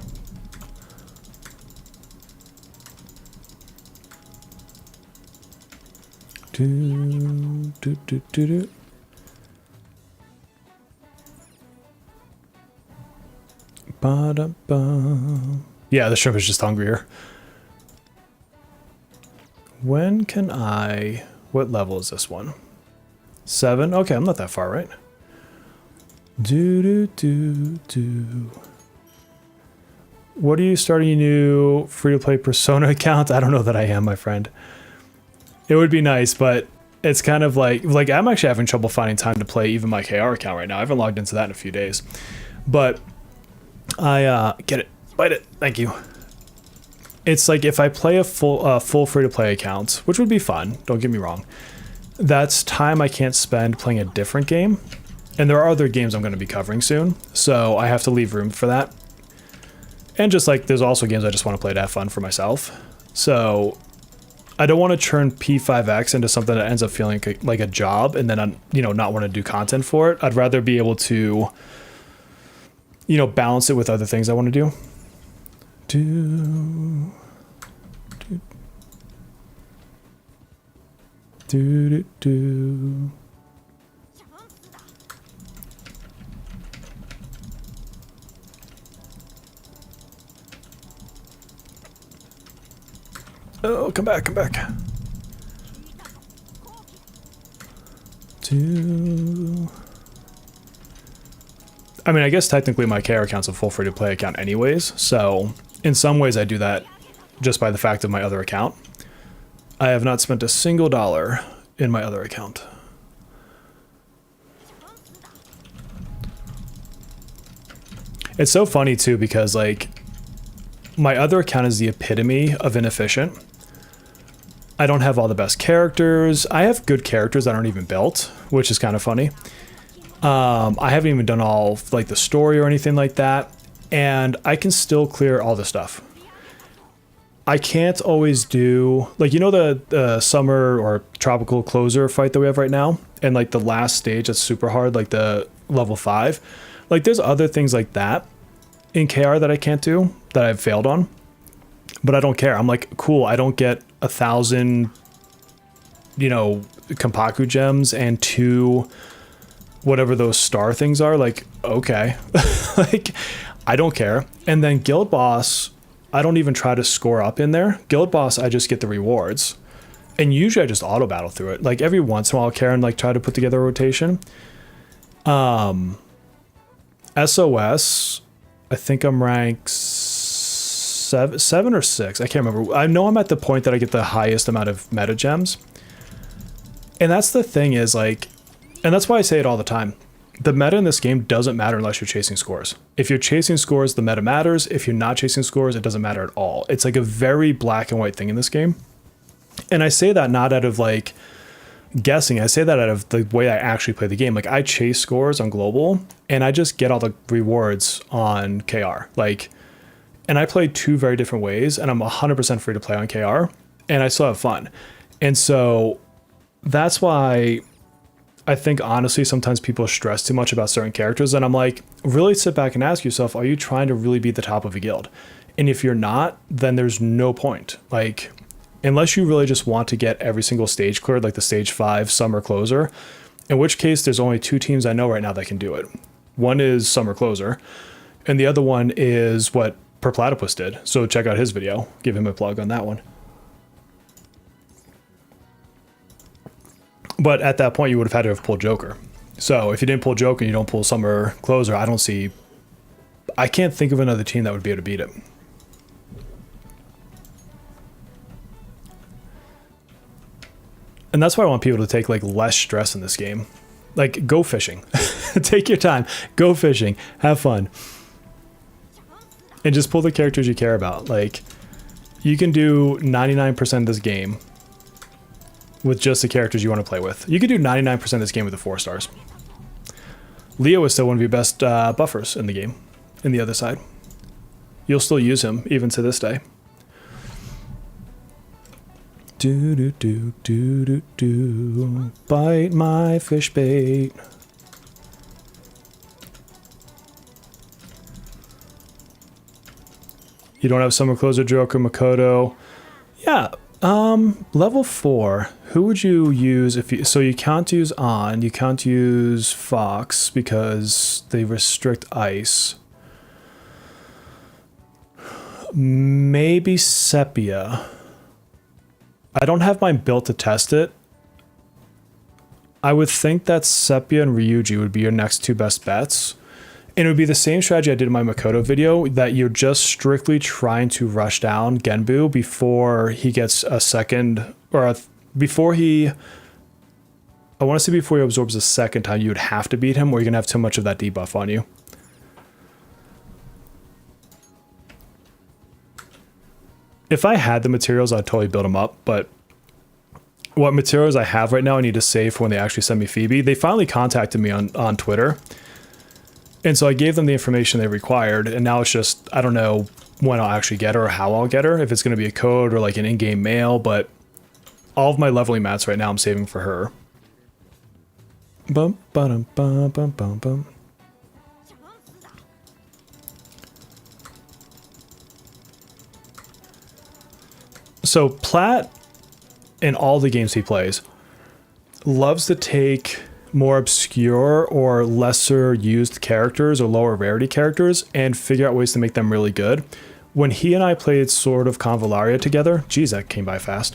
Yeah, the shrimp is just hungrier. When can I... What level is this one? 7? Okay, I'm not that far, right? What are you starting a new free-to-play Persona account? I don't know that I am, my friend. It would be nice, but it's kind of like I'm actually having trouble finding time to play even my KR account right now. I haven't logged into that in a few days. But I get it. Bite it. Thank you. It's like if I play a full free-to-play account, which would be fun, don't get me wrong, that's time I can't spend playing a different game. And there are other games I'm going to be covering soon, so I have to leave room for that. And just like there's also games I just want to play to have fun for myself. So I don't want to turn P5X into something that ends up feeling like a job and then I'm, not want to do content for it. I'd rather be able to, balance it with other things I want to do. Oh, come back, come back. I mean, I guess technically my KR account's a full free-to-play account anyways, so in some ways I do that just by the fact of my other account. I have not spent a single dollar in my other account. It's so funny too because like my other account is the epitome of inefficient. I don't have all the best characters. I have good characters that aren't even built, which is kind of funny. I haven't even done all like the story or anything like that, and I can still clear all the stuff. I can't always do like the summer or tropical closer fight that we have right now, and like the last stage that's super hard, like the level 5. Like there's other things like that in KR that I can't do that I've failed on, but I don't care. I'm like, cool. I don't get 1,000, Kampaku gems and 2, whatever those star things are. Like, okay, like I don't care. And then guild boss, I don't even try to score up in there. Guild boss, I just get the rewards, and usually I just auto battle through it. Like every once in a while, I'll care and like try to put together a rotation. SOS, I think I'm ranked 7 or 6. I can't remember. I know I'm at the point that I get the highest amount of meta gems. And that's the thing is like, and that's why I say it all the time. The meta in this game doesn't matter unless you're chasing scores. If you're chasing scores, the meta matters. If you're not chasing scores, it doesn't matter at all. It's like a very black and white thing in this game. And I say that not out of like guessing. I say that out of the way I actually play the game. Like I chase scores on global and I just get all the rewards on KR. Like, and I play 2 very different ways and I'm 100% free to play on KR and I still have fun. And so that's why I think honestly, sometimes people stress too much about certain characters and I'm like, really sit back and ask yourself, are you trying to really be the top of a guild? And if you're not, then there's no point. Like, unless you really just want to get every single stage cleared, like the stage 5 summer closer, in which case there's only 2 teams I know right now that can do it. One is summer closer, and the other one is what Per Platypus did. So check out his video, give him a plug on that one. But at that point, you would have had to have pulled Joker. So if you didn't pull Joker and you don't pull Summer Closer, I can't think of another team that would be able to beat it. And that's why I want people to take like less stress in this game. Like, go fishing. Take your time. Go fishing. Have fun. And just pull the characters you care about. Like, you can do 99% of this game with just the characters you want to play with. You could do 99% of this game with the 4 stars. Leo is still one of your best buffers in the game, in the other side. You'll still use him, even to this day. Do do do do do do. Bite my fish bait. You don't have Summer Closer, Joker, Makoto. Yeah, level 4. Who would you use if you... So you can't use On, you can't use Fox because they restrict ice. Maybe Sepia. I don't have mine built to test it. I would think that Sepia and Ryuji would be your next 2 best bets. And it would be the same strategy I did in my Makoto video, that you're just strictly trying to rush down Genbu before he gets a second, or before he... I want to say before he absorbs a second time, you would have to beat him, or you're going to have too much of that debuff on you. If I had the materials, I'd totally build them up, but what materials I have right now, I need to save for when they actually send me Phoebe. They finally contacted me on Twitter, and so I gave them the information they required, and now it's just, I don't know when I'll actually get her or how I'll get her, if it's going to be a code or like an in-game mail, but all of my leveling mats right now I'm saving for her. Bum, ba-dum, bum, bum, bum, bum. So Platt, in all the games he plays, loves to take more obscure or lesser used characters or lower rarity characters and figure out ways to make them really good. When he and I played Sword of Convallaria together, geez, that came by fast.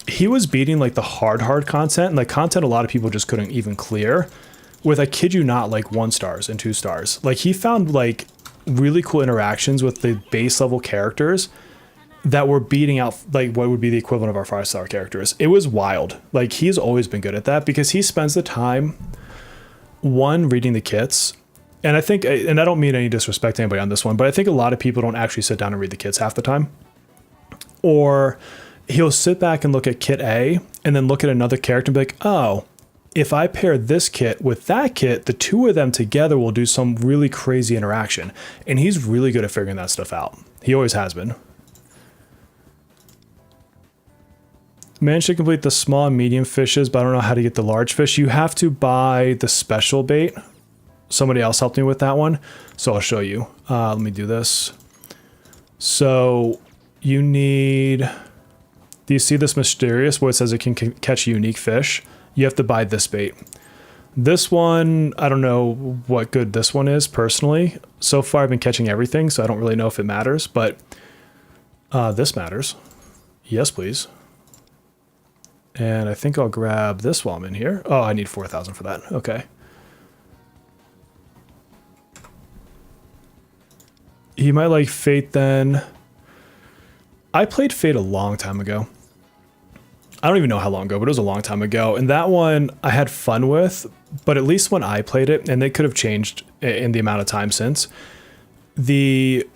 He was beating like the hard content, and like content a lot of people just couldn't even clear with, I kid you not, like 1 stars and 2 stars. Like, he found like really cool interactions with the base level characters that were beating out like what would be the equivalent of our 5-star characters. It was wild. Like, he's always been good at that because he spends the time, one, reading the kits. And I think, and I don't mean any disrespect to anybody on this one, but I think a lot of people don't actually sit down and read the kits half the time. Or he'll sit back and look at kit A and then look at another character and be like, oh, if I pair this kit with that kit, the 2 of them together will do some really crazy interaction. And he's really good at figuring that stuff out. He always has been. Managed to complete the small and medium fishes, but I don't know how to get the large fish. You have to buy the special bait. Somebody else helped me with that one, so I'll show you. Let me do this. So you need... Do you see this mysterious where it says it can catch a unique fish? You have to buy this bait. This one, I don't know what good this one is personally. So far I've been catching everything, so I don't really know if it matters, but this matters. Yes, please. And I think I'll grab this while I'm in here. Oh, I need 4,000 for that. Okay. He might like Fate then. I played Fate a long time ago. I don't even know how long ago, but it was a long time ago. And that one I had fun with, but at least when I played it, and they could have changed in the amount of time since, the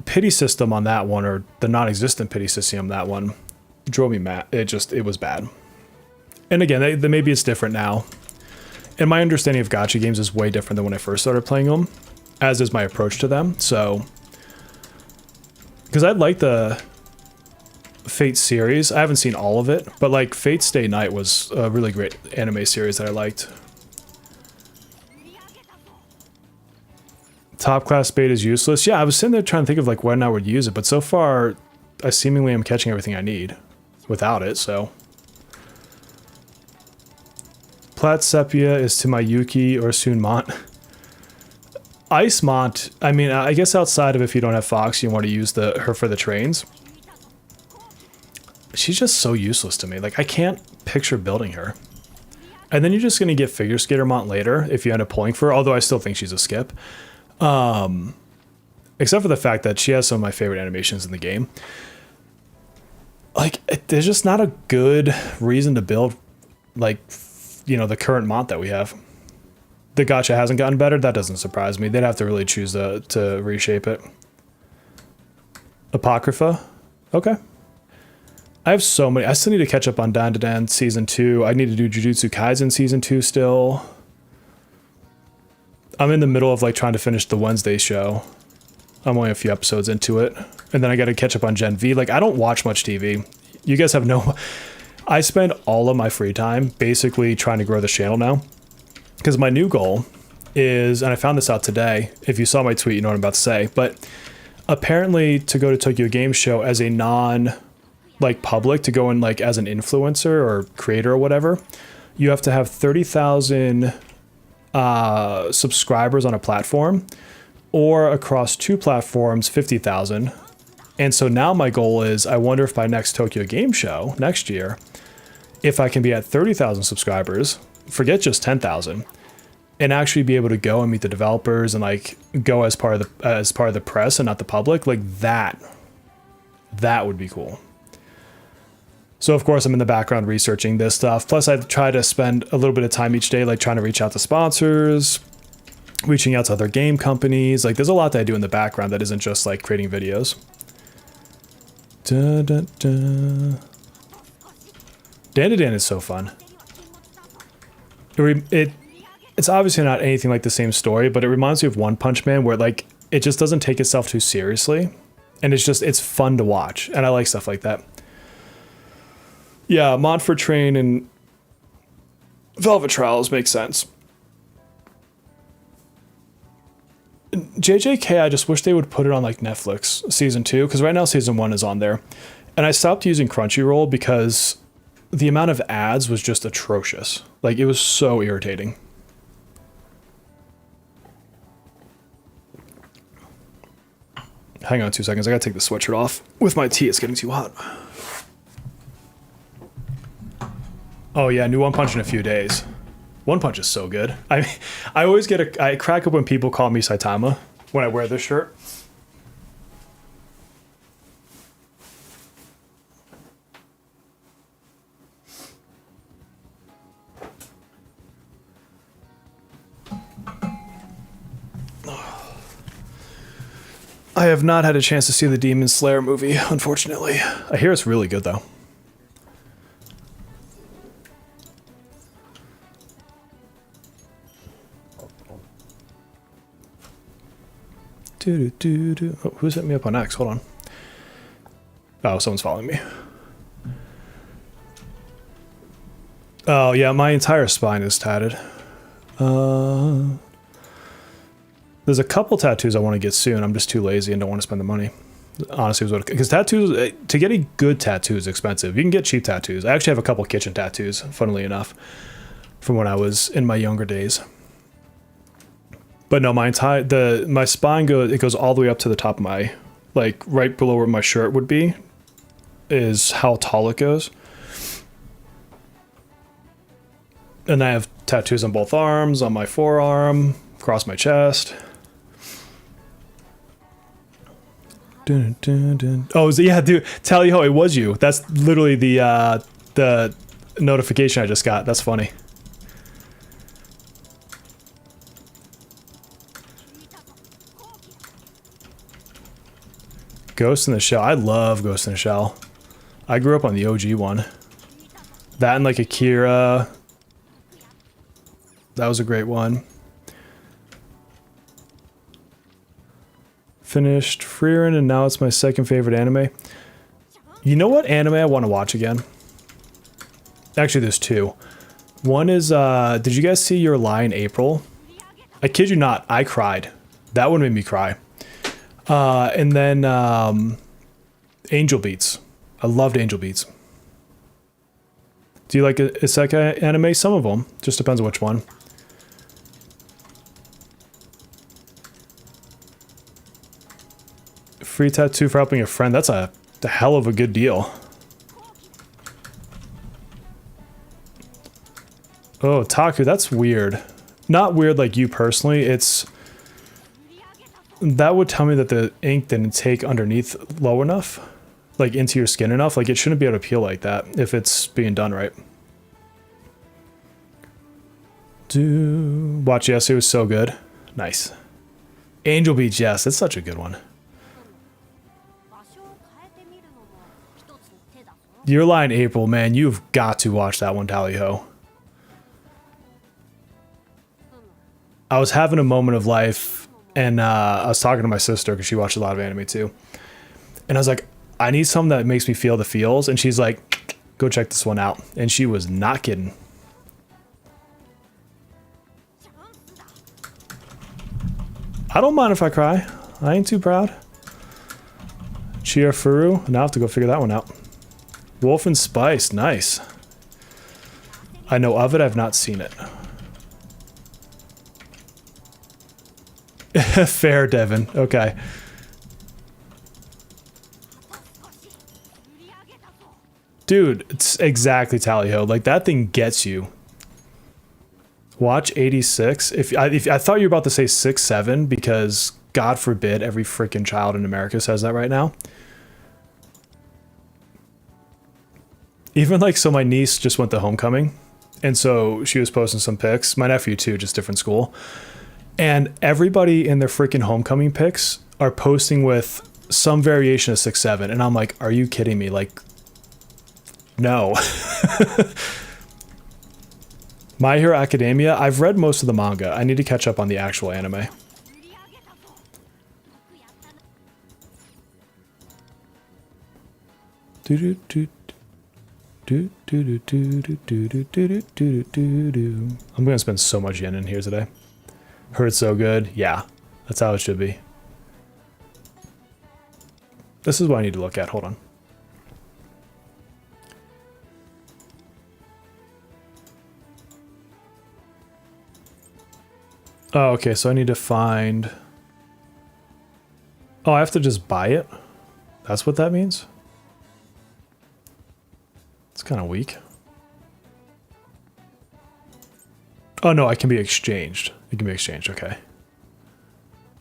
pity system on that one, or the non-existent pity system on that one, drove me mad. It was bad. And again, maybe it's different now. And my understanding of gacha games is way different than when I first started playing them, as is my approach to them. So, because I like the Fate series. I haven't seen all of it, but like Fate Stay Night was a really great anime series that I liked. Top class bait is useless. Yeah, I was sitting there trying to think of like when I would use it, but so far I seemingly am catching everything I need without it, so. Plat Sepia is to my Yuki or Sunmont. Ice Mont, I mean, I guess outside of if you don't have Fox, you want to use her for the trains. she's just so useless to me. Like, I can't picture building her. And then you're just going to get Figure Skater Mont later if you end up pulling for her, although I still think she's a skip. Except for the fact that she has some of my favorite animations in the game. Like, there's just not a good reason to build, like, you know, the current Mont that we have. The Gacha hasn't gotten better. That doesn't surprise me. They'd have to really choose to reshape it. Apocrypha? Okay. I have so many. I still need to catch up on Dan to Dan Season 2. I need to do Jujutsu Kaisen Season 2 still. I'm in the middle of like trying to finish the Wednesday show. I'm only a few episodes into it. And then I got to catch up on Gen V. Like, I don't watch much TV. You guys have no... I spend all of my free time basically trying to grow the channel now. Because my new goal is, and I found this out today, if you saw my tweet, you know what I'm about to say, but apparently to go to Tokyo Game Show as a like public, to go in like as an influencer or creator or whatever, you have to have 30,000 subscribers on a platform, or across 2 platforms 50,000. And so now my goal is, I wonder if by next Tokyo Game Show next year, if I can be at 30,000 subscribers, forget just 10,000, and actually be able to go and meet the developers and like go as part of the press and not the public. Like that would be cool. So of course I'm in the background researching this stuff. Plus I try to spend a little bit of time each day, like trying to reach out to sponsors, reaching out to other game companies. Like there's a lot that I do in the background that isn't just like creating videos. Da, da, da. Dan to Dan is so fun. It's obviously not anything like the same story, but it reminds me of One Punch Man, where like it just doesn't take itself too seriously, and it's fun to watch, and I like stuff like that. Yeah, Montfort Train and Velvet Trials makes sense. JJK, I just wish they would put it on like Netflix season 2, because right now season 1 is on there, and I stopped using Crunchyroll because the amount of ads was just atrocious. Like, it was so irritating. Hang on 2 seconds. I gotta take the sweatshirt off. With my tea, it's getting too hot. Oh yeah, new One Punch in a few days. One Punch is so good. I always I crack up when people call me Saitama when I wear this shirt. I have not had a chance to see the Demon Slayer movie, unfortunately. I hear it's really good, though. Oh, who's hit me up on X? Hold on. Oh, someone's following me. Oh, yeah, my entire spine is tatted. There's a couple tattoos I want to get soon. I'm just too lazy and don't want to spend the money. Honestly, because tattoos, to get a good tattoo is expensive. You can get cheap tattoos. I actually have a couple kitchen tattoos, funnily enough, from when I was in my younger days. But no, my spine goes all the way up to the top of my, like right below where my shirt would be, is how tall it goes. And I have tattoos on both arms, on my forearm, across my chest. Dun, dun, dun. Oh, yeah, dude, Tally Ho, it was you. That's literally the notification I just got. That's funny. Ghost in the Shell. I love Ghost in the Shell. I grew up on the OG one. That and like Akira. That was a great one. Finished Frieren, and now it's my second favorite anime. You know what anime I want to watch again? Actually, there's 2. One is, did you guys see Your Lie in April? I kid you not, I cried. That one made me cry. And then Angel Beats. I loved Angel Beats. Do you like isekai anime? Some of them. Just depends on which one. Free tattoo for helping a friend. That's a hell of a good deal. Oh, Taku, that's weird. Not weird like you personally, it's... That would tell me that the ink didn't take underneath low enough. Like into your skin enough. Like it shouldn't be able to peel like that if it's being done right. Watch, yes, it was so good. Nice. Angel Beach, yes, that's such a good one. Your Line April, man, you've got to watch that one, Tally Ho. I was having a moment of life, and I was talking to my sister because she watched a lot of anime too. And I was like, I need something that makes me feel the feels. And she's like, go check this one out. And she was not kidding. I don't mind if I cry. I ain't too proud. Chia Furu. Now I have to go figure that one out. Wolf and Spice. Nice. I know of it. I've not seen it. Fair, Devin. Okay. Dude, it's exactly Tally Ho. Like, that thing gets you. Watch 86. If I thought you were about to say 6'7", because God forbid every freaking child in America says that right now. Even like, so my niece just went to homecoming, and so she was posting some pics. My nephew too, just different school. And everybody in their freaking homecoming pics are posting with some variation of 6'7", and I'm like, are you kidding me? Like, no. My Hero Academia, I've read most of the manga. I need to catch up on the actual anime. I'm gonna spend so much yen in here today. Heard it's so good. Yeah, that's how it should be. This is what I need to look at. Hold on. Oh, okay, so I need to find... Oh, I have to just buy it? That's what that means? It's kind of weak. Oh, no, I can be exchanged. It can be exchanged, okay. How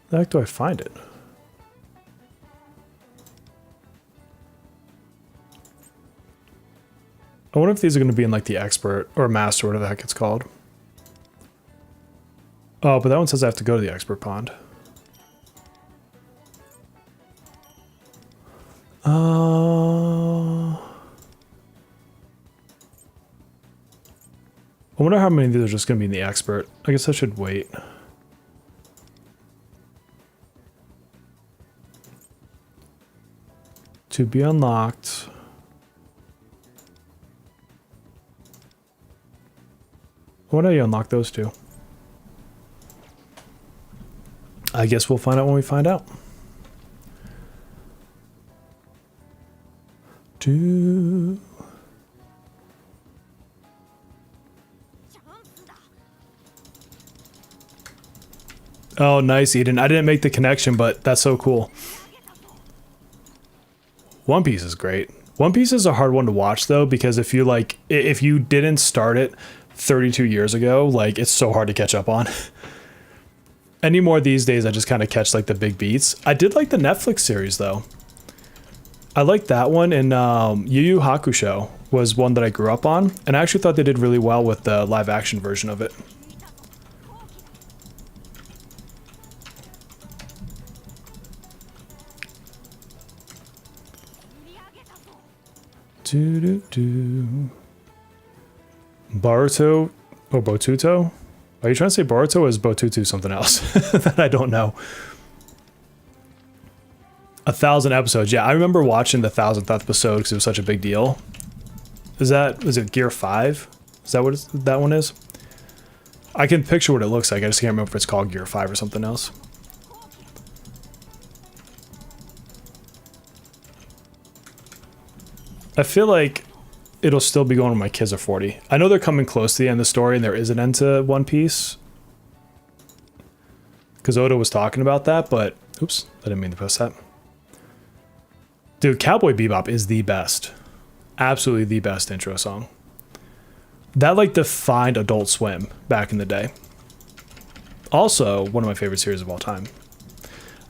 the heck do I find it? I wonder if these are going to be in, like, the expert or master, whatever the heck it's called. Oh, but that one says I have to go to the expert pond. I wonder how many of these are just going to be in the expert. I guess I should wait. To be unlocked. I wonder how you unlock those two. I guess we'll find out when we find out. Oh, nice, Eden. I didn't make the connection, but that's so cool. One Piece is great. One Piece is a hard one to watch, though, because if you didn't start it 32 years ago, like, it's so hard to catch up on. Anymore these days, I just kind of catch like the big beats. I did like the Netflix series though. I liked that one, and Yu Yu Hakusho was one that I grew up on, and I actually thought they did really well with the live action version of it. Baruto or Botuto? Are you trying to say Boruto or is Botutu something else that I don't know? 1,000 episodes. Yeah, I remember watching the 1,000th episode because it was such a big deal. Is it Gear 5? Is that what that one is? I can picture what it looks like. I just can't remember if it's called Gear 5 or something else. I feel like it'll still be going when my kids are 40. I know they're coming close to the end of the story and there is an end to One Piece. Because Oda was talking about that, but... Oops, I didn't mean to post that. Dude, Cowboy Bebop is the best. Absolutely the best intro song. That like defined Adult Swim back in the day. Also, one of my favorite series of all time.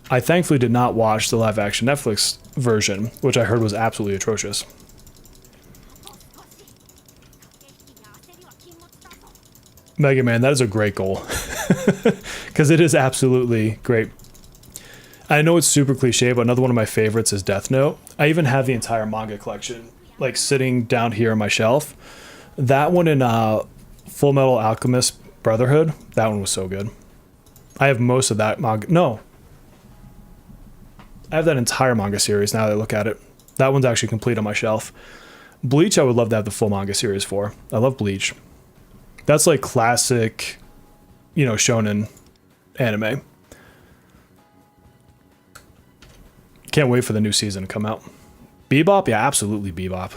I thankfully did not watch the live action Netflix version, which I heard was absolutely atrocious. Mega Man, that is a great goal. Because it is absolutely great. I know it's super cliche, but another one of my favorites is Death Note. I even have the entire manga collection, like sitting down here on my shelf. That one in Full Metal Alchemist Brotherhood, that one was so good. I have most of that manga. No. I have that entire manga series now that I look at it. That one's actually complete on my shelf. Bleach, I would love to have the full manga series for. I love Bleach. That's like classic, you know, shonen anime. Can't wait for the new season to come out. Bebop? Yeah, absolutely Bebop.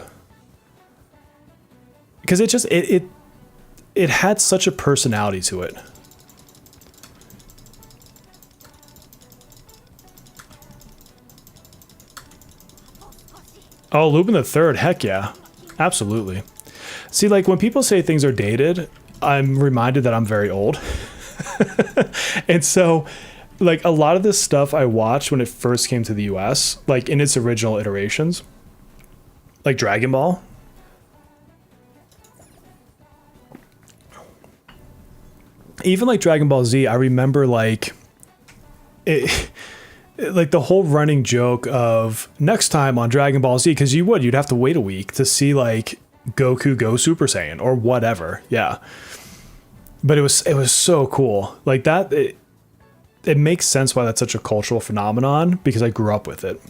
Because it just, it had such a personality to it. Oh, Lupin the Third, heck yeah. Absolutely. See, like, when people say things are dated, I'm reminded that I'm very old. And so, like, a lot of this stuff I watched when it first came to the US, like, in its original iterations, like Dragon Ball. Even, like, Dragon Ball Z, I remember, like, it... like the whole running joke of next time on Dragon Ball Z, because you'd have to wait a week to see like Goku go Super Saiyan or whatever. Yeah. But it was so cool. Like that, it makes sense why that's such a cultural phenomenon because I grew up with it.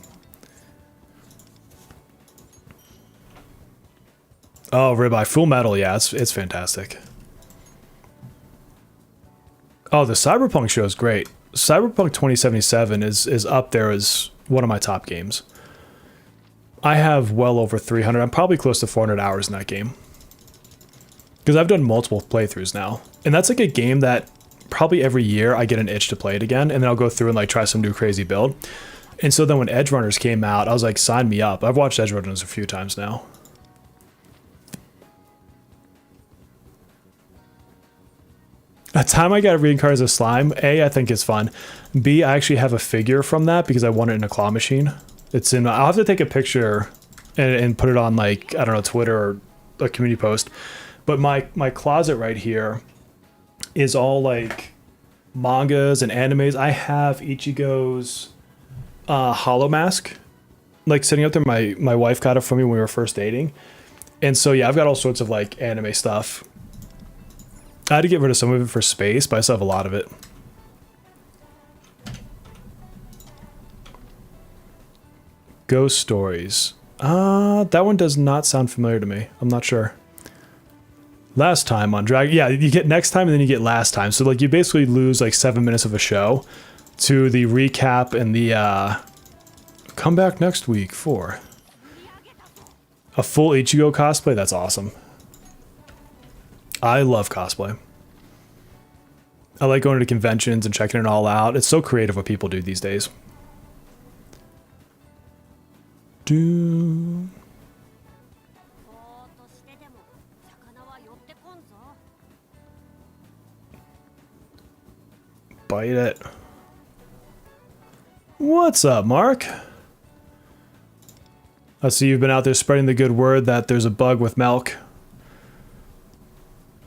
Oh, Ribeye, Full Metal, yeah, it's fantastic. Oh, the Cyberpunk show is great. Cyberpunk 2077 is up there as one of my top games. I have well over 300. I'm probably close to 400 hours in that game. Because I've done multiple playthroughs now. And that's like a game that probably every year I get an itch to play it again. And then I'll go through and like try some new crazy build. And so then when Edge Runners came out, I was like, sign me up. I've watched Edge Runners a few times now. A time I got reincarnated as a slime, A, I think it's fun. B, I actually have a figure from that because I won it in a claw machine. It's in, I'll have to take a picture and put it on like, I don't know, Twitter or a community post. But my closet right here is all like mangas and animes. I have Ichigo's Hollow Mask, like sitting up there. My wife got it for me when we were first dating. And so, yeah, I've got all sorts of like anime stuff. I had to get rid of some of it for space, but I still have a lot of it. Ghost Stories. That one does not sound familiar to me. I'm not sure. Last time on Dragon... Yeah, you get next time and then you get last time. So, like, you basically lose, like, 7 minutes of a show to the recap and the, come back next week for a full Ichigo cosplay. That's awesome. I love cosplay. I like going to conventions and checking it all out. It's so creative what people do these days. Bite it. What's up, Mark? I see you've been out there spreading the good word that there's a bug with milk.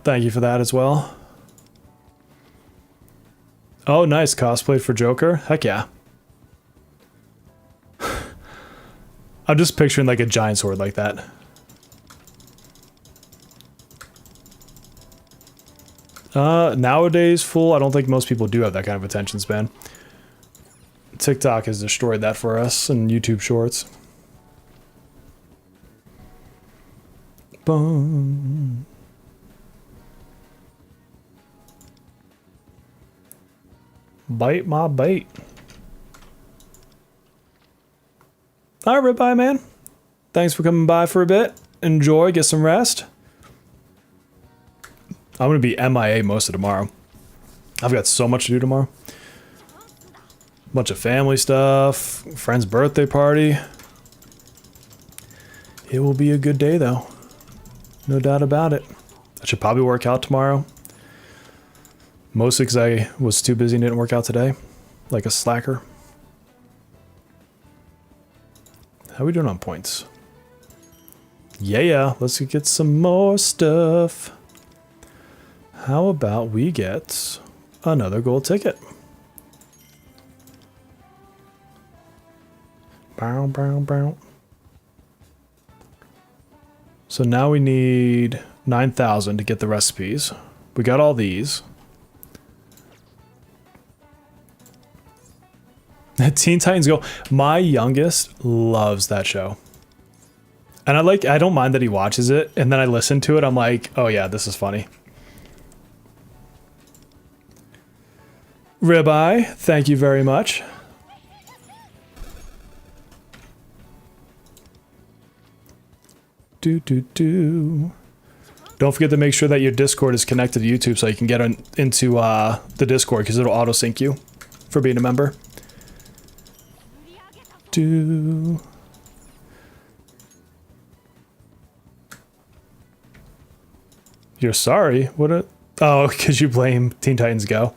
Thank you for that as well. Oh, nice. Cosplayed for Joker? Heck yeah. I'm just picturing like a giant sword like that. Nowadays, fool, I don't think most people do have that kind of attention span. TikTok has destroyed that for us and YouTube Shorts. Boom. Bite my bait. All right, Ribeye man. Thanks for coming by for a bit. Enjoy, get some rest. I'm going to be MIA most of tomorrow. I've got so much to do tomorrow. Bunch of family stuff, friend's birthday party. It will be a good day though. No doubt about it. I should probably work out tomorrow. Mostly because I was too busy and didn't work out today. Like a slacker. How are we doing on points? Yeah, let's get some more stuff. How about we get another gold ticket? Bow, bow, bow. So now we need 9,000 to get the recipes. We got all these. Teen Titans Go. My youngest loves that show. And I don't mind that he watches it, and then I listen to it, I'm like, oh yeah, this is funny. Ribeye, thank you very much. Don't forget to make sure that your Discord is connected to YouTube so you can get into the Discord, because it'll auto sync you for being a member. You're sorry? Oh, because you blame Teen Titans Go.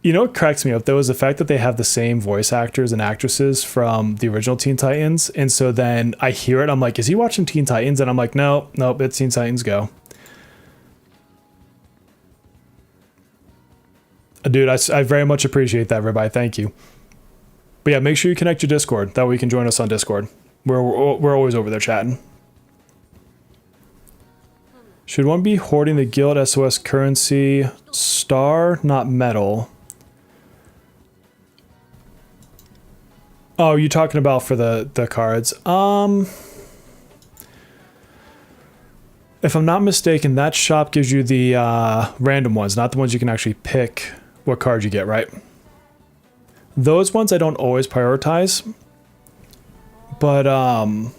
You know what cracks me up, though, is the fact that they have the same voice actors and actresses from the original Teen Titans. And so then I hear it, I'm like, is he watching Teen Titans? And I'm like, nope, it's Teen Titans Go. Dude, I very much appreciate that, Ribeye. Thank you. But yeah, make sure you connect your Discord. That way you can join us on Discord. We're always over there chatting. Should one be hoarding the guild SOS currency? Star, not metal. Oh, you're talking about for the cards. If I'm not mistaken, that shop gives you the random ones, not the ones you can actually pick what card you get, right? Those ones I don't always prioritize. But I'm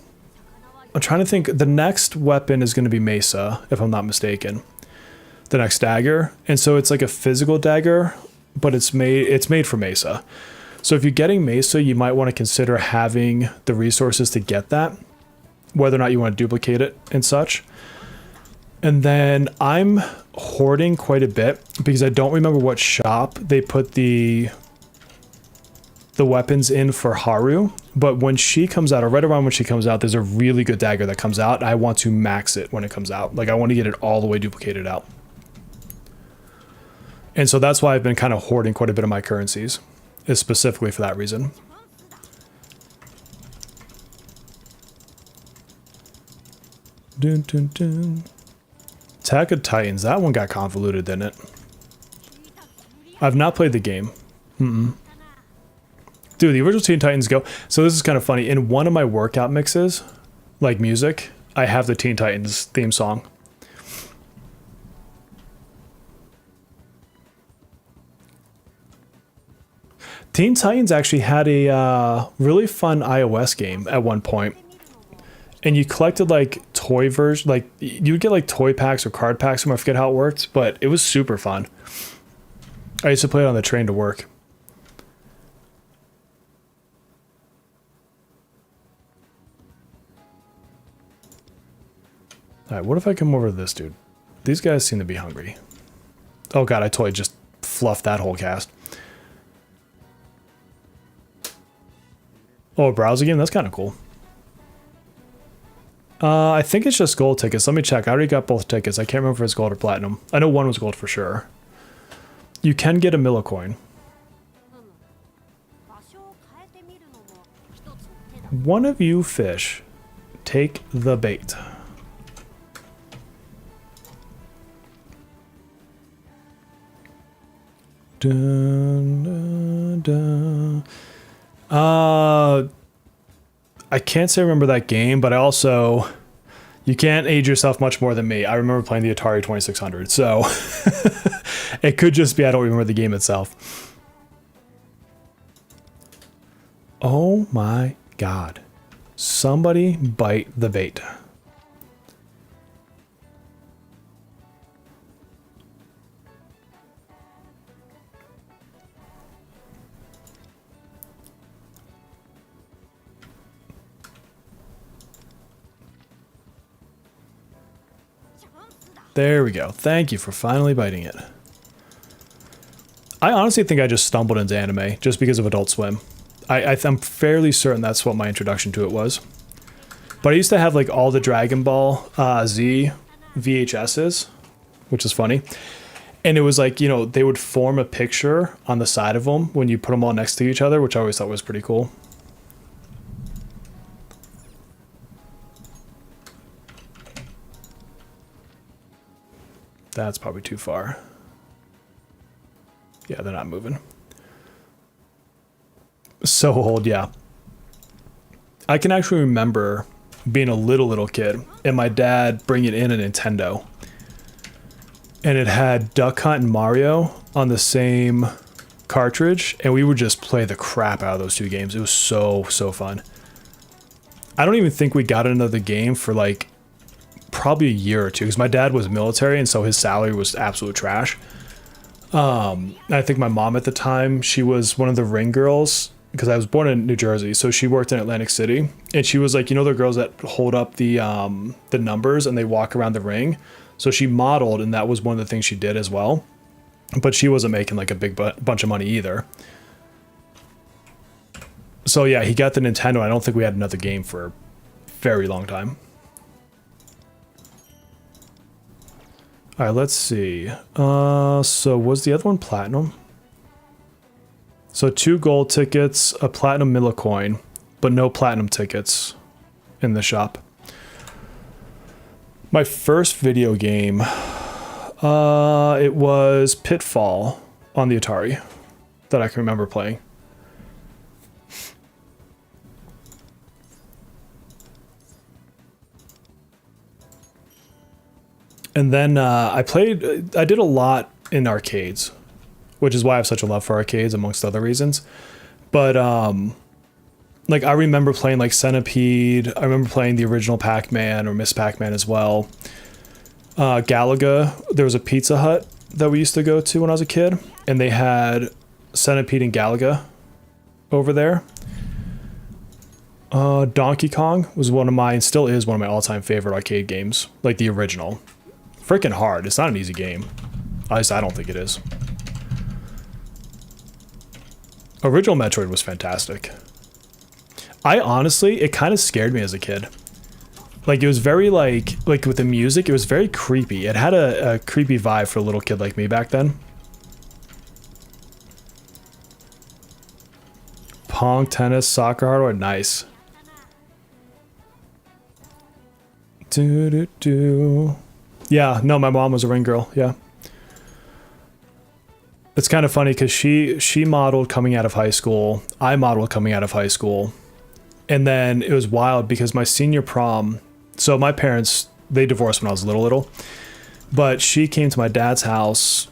trying to think. The next weapon is going to be Mesa, if I'm not mistaken. The next dagger. And so it's like a physical dagger, but it's made for Mesa. So if you're getting Mesa, you might want to consider having the resources to get that, whether or not you want to duplicate it and such. And then I'm hoarding quite a bit because I don't remember what shop they put the weapons in for Haru. But when she comes out, or right around when she comes out, there's a really good dagger that comes out. I want to max it when it comes out. Like, I want to get it all the way duplicated out. And so that's why I've been kind of hoarding quite a bit of my currencies, is specifically for that reason. Dun, dun, dun. Attack of Titans. That one got convoluted, didn't it? I've not played the game. Dude, the original Teen Titans Go. So this is kind of funny. In one of my workout mixes, like music, I have the Teen Titans theme song. Teen Titans actually had a really fun iOS game at one point. And you collected like toy version, like you would get like toy packs or card packs. I forget how it worked, but it was super fun. I used to play it on the train to work. All right, what if I come over to this dude? These guys seem to be hungry. Oh god, I totally just fluffed that whole cast. Oh, a browser game? That's kind of cool. I think it's just gold tickets. Let me check. I already got both tickets. I can't remember if it's gold or platinum. I know one was gold for sure. You can get a millicoin. One of you fish, take the bait. Dun, dun, dun. I can't say I remember that game, but I also, you can't age yourself much more than me. I remember playing the Atari 2600, so it could just be I don't remember the game itself. Oh my god. Somebody bite the bait. There we go. Thank you for finally biting it. I honestly think I just stumbled into anime just because of Adult Swim. I'm fairly certain that's what my introduction to it was. But I used to have like all the Dragon Ball Z VHSs, which is funny. And it was like, you know, they would form a picture on the side of them when you put them all next to each other, which I always thought was pretty cool. That's probably too far. Yeah, they're not moving. So old, yeah. I can actually remember being a little kid and my dad bringing in a Nintendo. And it had Duck Hunt and Mario on the same cartridge. And we would just play the crap out of those two games. It was so fun. I don't even think we got another game for like probably a year or two. Because my dad was military and so his salary was absolute trash. I think my mom at the time, she was one of the ring girls. Because I was born in New Jersey, so she worked in Atlantic City, and she was like, you know, the girls that hold up the numbers and they walk around the ring. So she modeled, and that was one of the things she did as well. But she wasn't making like a big bunch of money either. So yeah, he got the Nintendo. I don't think we had another game for a very long time. All right, let's see. So was the other one platinum? So 2 gold tickets, a platinum millicoin, but no platinum tickets in the shop. My first video game, it was Pitfall on the Atari that I can remember playing. And then I did a lot in arcades, which is why I have such a love for arcades, amongst other reasons. But like I remember playing like Centipede. I remember playing the original Pac-Man or Miss Pac-Man as well. Galaga. There was a Pizza Hut that we used to go to when I was a kid, and they had Centipede and Galaga over there. Donkey Kong was one of my, and still is one of my all-time favorite arcade games, like the original. Freaking hard. It's not an easy game. At least I don't think it is. Original Metroid was fantastic. I honestly, it kind of scared me as a kid. Like it was very like with the music, it was very creepy. It had a creepy vibe for a little kid like me back then. Pong, tennis, soccer, hardware, nice. Yeah, no, my mom was a ring girl, yeah. It's kind of funny because she modeled coming out of high school. I modeled coming out of high school. And then it was wild because my senior prom, so my parents, they divorced when I was little. But she came to my dad's house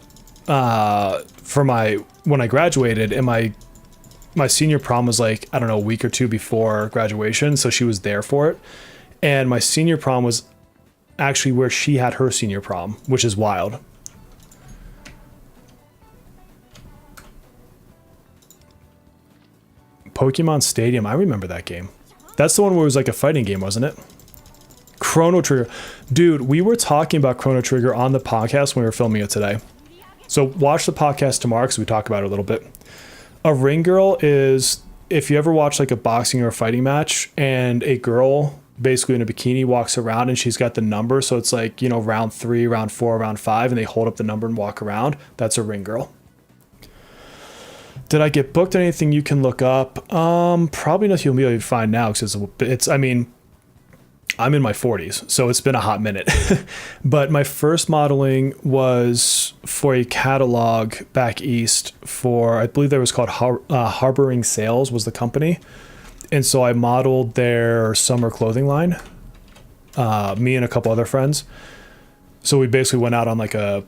for when I graduated, and my senior prom was like, I don't know, a week or two before graduation. So she was there for it. And my senior prom was actually where she had her senior prom, which is wild. Pokemon Stadium, I remember that game. That's the one where it was like a fighting game, wasn't it? Chrono Trigger. Dude, we were talking about Chrono Trigger on the podcast when we were filming it today. So watch the podcast tomorrow because we talk about it a little bit. A ring girl is, if you ever watch like a boxing or a fighting match and a girl basically in a bikini walks around and she's got the number. So it's like, you know, round 3, round 4, round 5, and they hold up the number and walk around. That's a ring girl. Did I get booked on anything you can look up? Probably nothing you'll be able to find now because it's, I mean, I'm in my 40s, so it's been a hot minute. But my first modeling was for a catalog back east for, I believe that was called Harboring Sales was the company. And so I modeled their summer clothing line, me and a couple other friends. So we basically went out on like a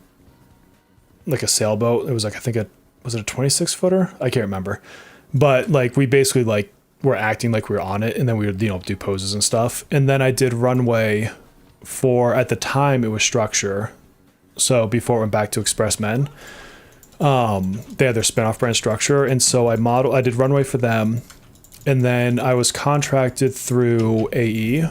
sailboat. It was like, I think was it a 26 footer? I can't remember. But like we basically like were acting like we were on it, and then we would, you know, do poses and stuff. And then I did runway for, at the time it was Structure. So before it went back to Express Men, they had their spinoff brand Structure. And so I did runway for them. And then I was contracted through AE,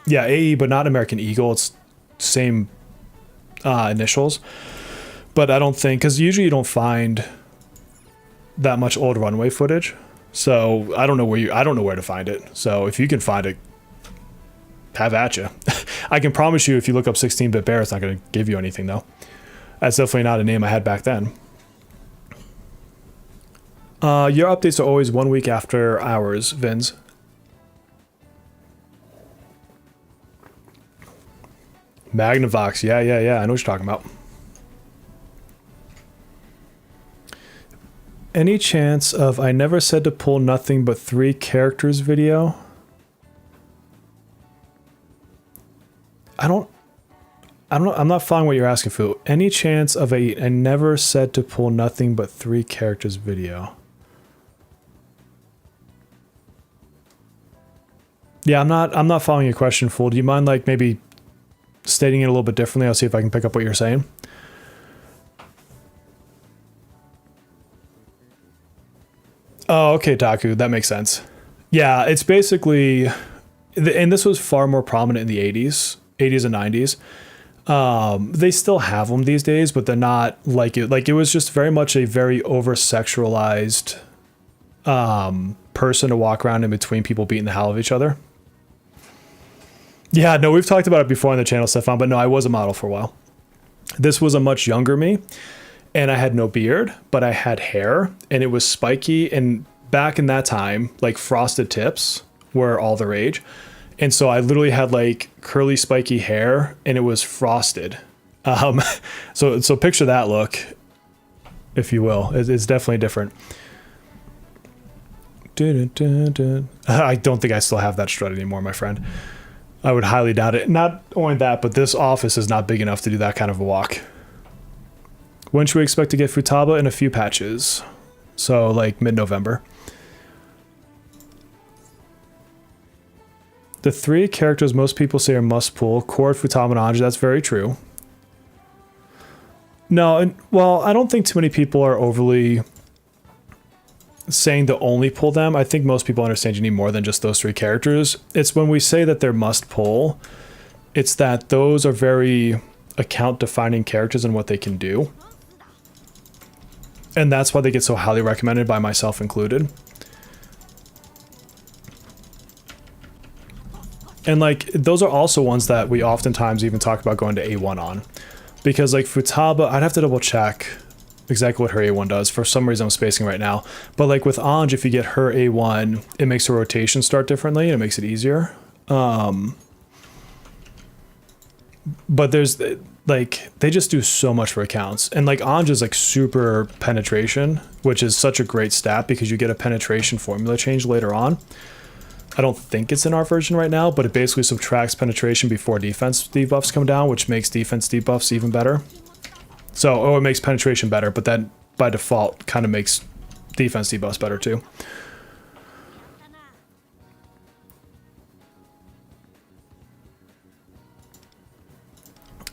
Yeah, AE, but not American Eagle. It's same initials. But I don't think, because usually you don't find that much old runway footage. So I don't know where to find it. So if you can find it, have at you. I can promise you if you look up 16-bit bear, it's not going to give you anything though. That's definitely not a name I had back then. Your updates are always 1 week after ours, Vins. Magnavox, yeah. I know what you're talking about. Any chance of I never said to pull nothing but 3 characters video? I'm not following what you're asking for. Any chance of I never said to pull nothing but 3 characters video? Yeah, I'm not following your question, Fool. Do you mind like maybe stating it a little bit differently? I'll see if I can pick up what you're saying. Oh, okay, Taku, that makes sense. Yeah, it's basically, and this was far more prominent in the 80s and 90s. They still have them these days, but they're not like it. Like it was just very much a very over-sexualized person to walk around in between people beating the hell out of each other. Yeah, no, we've talked about it before on the channel, Stefan, but no, I was a model for a while. This was a much younger me, and I had no beard, but I had hair, and it was spiky, and back in that time, like frosted tips were all the rage. And so I literally had like curly spiky hair, and it was frosted. So picture that look, if you will. It's definitely different. I don't think I still have that strut anymore, my friend. I would highly doubt it. Not only that, but this office is not big enough to do that kind of a walk. When should we expect to get Futaba in a few patches? So like mid-November. The 3 characters most people say are must pull, Cord, Futaba, and Anji. That's very true. No, well, I don't think too many people are overly saying to only pull them. I think most people understand you need more than just those 3 characters. It's when we say that they're must pull, it's that those are very account defining characters and what they can do. And that's why they get so highly recommended, by myself included. And like, those are also ones that we oftentimes even talk about going to A1 on. Because like Futaba, I'd have to double check exactly what her A1 does. For some reason I'm spacing right now. But like with Anj, if you get her A1, it makes her rotation start differently and it makes it easier. But there's like, they just do so much for accounts. And like Anj is like super penetration, which is such a great stat because you get a penetration formula change later on. I don't think it's in our version right now, but it basically subtracts penetration before defense debuffs come down, which makes defense debuffs even better. So, it makes penetration better, but that by default kind of makes defense debuffs better too.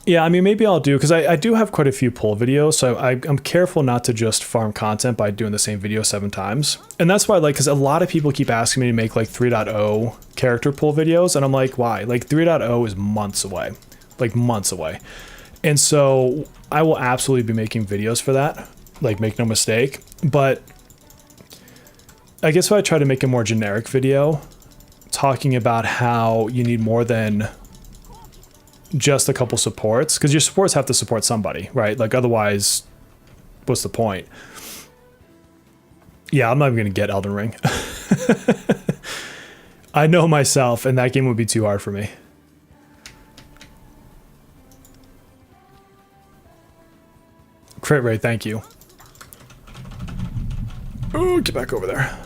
Yeah, I mean, maybe I'll do, because I do have quite a few pull videos, so I'm careful not to just farm content by doing the same video 7 times. And that's why, like, because a lot of people keep asking me to make, like, 3.0 character pull videos, and I'm like, why? Like, 3.0 is months away. Like, months away. And so I will absolutely be making videos for that. Like, make no mistake. But I guess if I try to make a more generic video, talking about how you need more than just a couple supports, because your supports have to support somebody, right? Like otherwise, what's the point? Yeah, I'm not even gonna get Elden Ring. I know myself, and that game would be too hard for me. Crit rate, thank you. Oh, get back over there.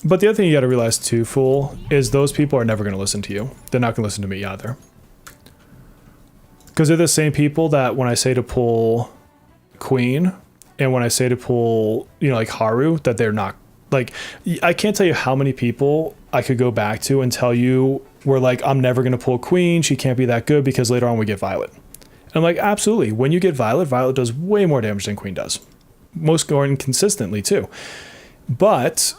But the other thing you got to realize too, Fool, is those people are never going to listen to you. They're not going to listen to me either. Because they're the same people that when I say to pull Queen and when I say to pull, you know, like Haru, that they're not, like, I can't tell you how many people I could go back to and tell you were like, I'm never going to pull Queen. She can't be that good because later on we get Violet. And I'm like, absolutely. When you get Violet, Violet does way more damage than Queen does. Most going consistently too. But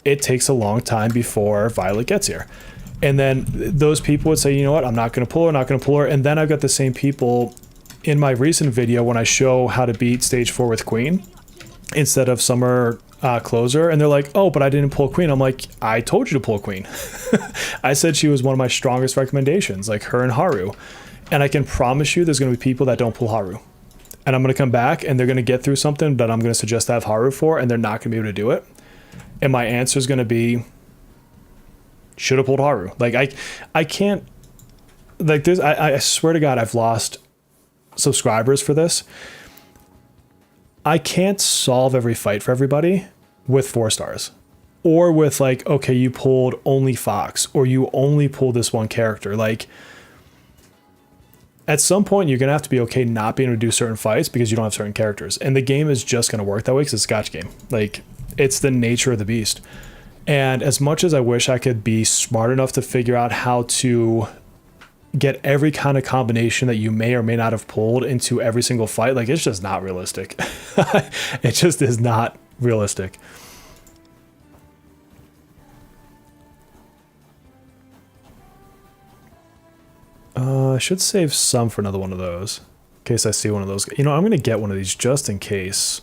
it takes a long time before Violet gets here. And then those people would say, you know what, I'm not going to pull her, not going to pull her. And then I've got the same people in my recent video when I show how to beat stage 4 with Queen instead of Summer Closer. And they're like, oh, but I didn't pull Queen. I'm like, I told you to pull Queen. I said she was one of my strongest recommendations, like her and Haru. And I can promise you there's going to be people that don't pull Haru. And I'm going to come back and they're going to get through something that I'm going to suggest to have Haru for, and they're not going to be able to do it. And my answer is going to be, should have pulled Haru. Like I can't, like there's, I swear to God, I've lost subscribers for this. I can't solve every fight for everybody with 4 stars or with like, okay, you pulled only Fox or you only pulled this one character. Like at some point you're going to have to be okay not being able to do certain fights because you don't have certain characters. And the game is just going to work that way because it's a Gacha game. Like it's the nature of the beast. And as much as I wish I could be smart enough to figure out how to get every kind of combination that you may or may not have pulled into every single fight, like it's just not realistic. It just is not realistic. I should save some for another one of those in case I see one of those. You know, I'm going to get one of these just in case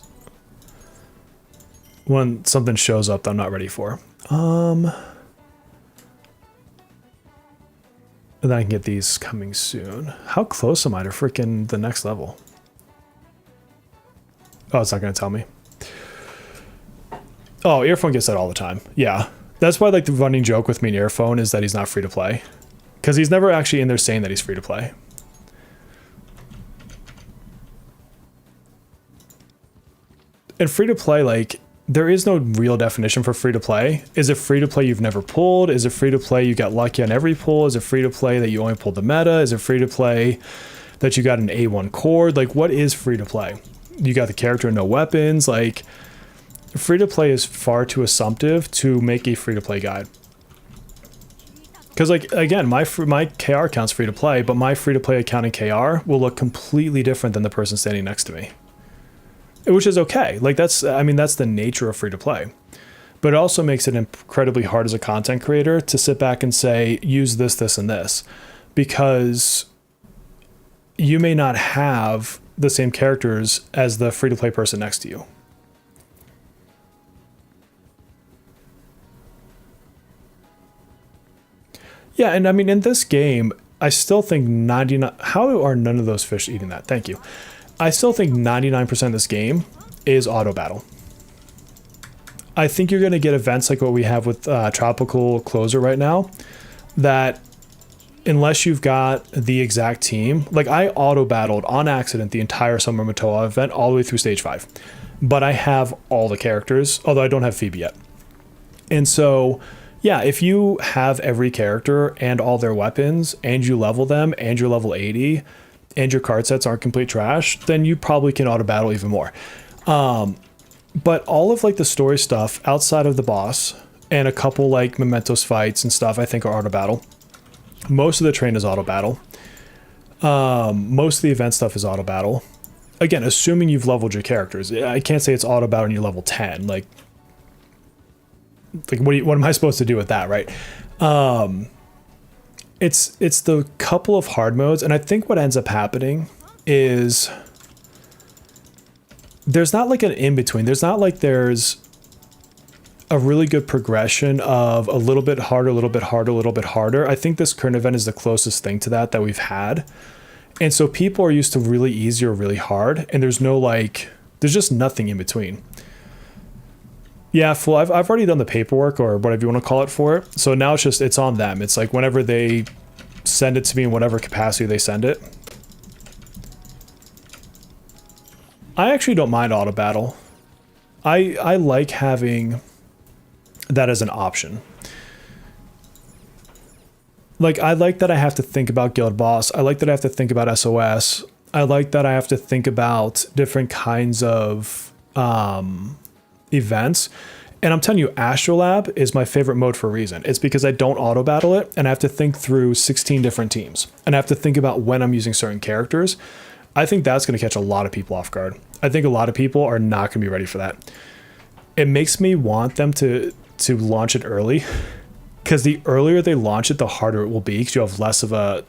when something shows up that I'm not ready for. And then I can get these coming soon. How close am I to freaking the next level? Oh, it's not going to tell me. Oh, Earphone gets that all the time. Yeah. That's why like the running joke with me and Earphone is that he's not free to play. Because he's never actually in there saying that he's free to play. And free to play, like, there is no real definition for free to play. Is it free to play you've never pulled? Is it free to play you got lucky on every pull? Is it free to play that you only pulled the meta? Is it free to play that you got an A1 chord? Like, what is free to play? You got the character and no weapons. Like, free to play is far too assumptive to make a free to play guide. Because, like, again, my KR account's free to play, but my free to play account in KR will look completely different than the person standing next to me. Which is okay. Like that's, I mean, that's the nature of free to play. But it also makes it incredibly hard as a content creator to sit back and say, use this, this, and this. Because you may not have the same characters as the free to play person next to you. Yeah, and I mean, in this game, I still think 99, how are none of those fish eating that? Thank you. I still think 99% of this game is auto battle. I think you're going to get events like what we have with Tropical Closer right now, that unless you've got the exact team, like I auto battled on accident the entire Summer Matoa event all the way through stage 5, but I have all the characters, although I don't have Phoebe yet. And so, yeah, if you have every character and all their weapons and you level them and you're level 80, and your card sets aren't complete trash, then you probably can auto battle even more. But all of like the story stuff outside of the boss and a couple like Mementos fights and stuff, I think are auto battle. Most of the train is auto battle. Most of the event stuff is auto battle. Again, assuming you've leveled your characters. I can't say it's auto battle and you're level 10. Like what am I supposed to do with that, right? It's the couple of hard modes, and I think what ends up happening is there's not like an in-between. There's not like there's a really good progression of a little bit harder, a little bit harder, a little bit harder. I think this current event is the closest thing to that we've had. And so people are used to really easy or really hard, and there's no like, there's just nothing in between. Yeah, Fool, I've already done the paperwork or whatever you want to call it for it. So now it's on them. It's like whenever they send it to me in whatever capacity they send it. I actually don't mind auto battle. I like having that as an option. Like, I like that I have to think about Guild Boss. I like that I have to think about SOS. I like that I have to think about different kinds of events. And I'm telling you, Astrolab is my favorite mode for a reason. It's because I don't auto battle it and I have to think through 16 different teams and I have to think about when I'm using certain characters. I think that's going to catch a lot of people off guard. I think a lot of people are not going to be ready for that. It makes me want them to to launch it early, because the earlier they launch it, the harder it will be, because you have less of a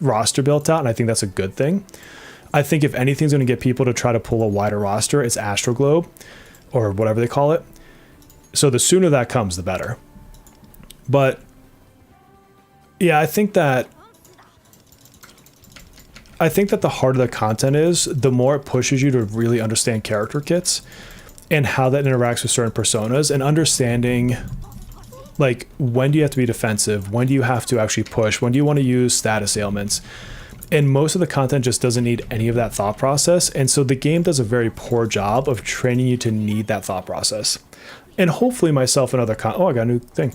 roster built out, and I think that's a good thing. I think if anything's going to get people to try to pull a wider roster, it's Astroglobe, or whatever they call it. So the sooner that comes, the better. But yeah, I think that the harder the content is, the more it pushes you to really understand character kits and how that interacts with certain personas, and understanding like when do you have to be defensive, when do you have to actually push, when do you want to use status ailments. And most of the content just doesn't need any of that thought process. And so the game does a very poor job of training you to need that thought process. And hopefully myself and other oh, I got a new thing.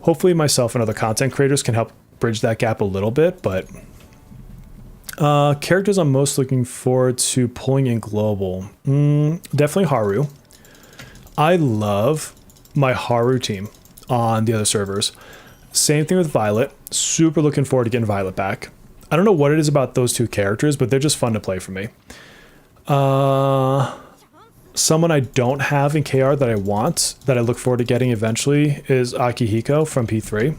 Hopefully myself and other content creators can help bridge that gap a little bit. But characters I'm most looking forward to pulling in global. Definitely Haru. I love my Haru team on the other servers. Same thing with Violet. Super looking forward to getting Violet back. I don't know what it is about those two characters, but they're just fun to play for me. Someone I don't have in KR that I want, that I look forward to getting eventually, is Akihiko from P3.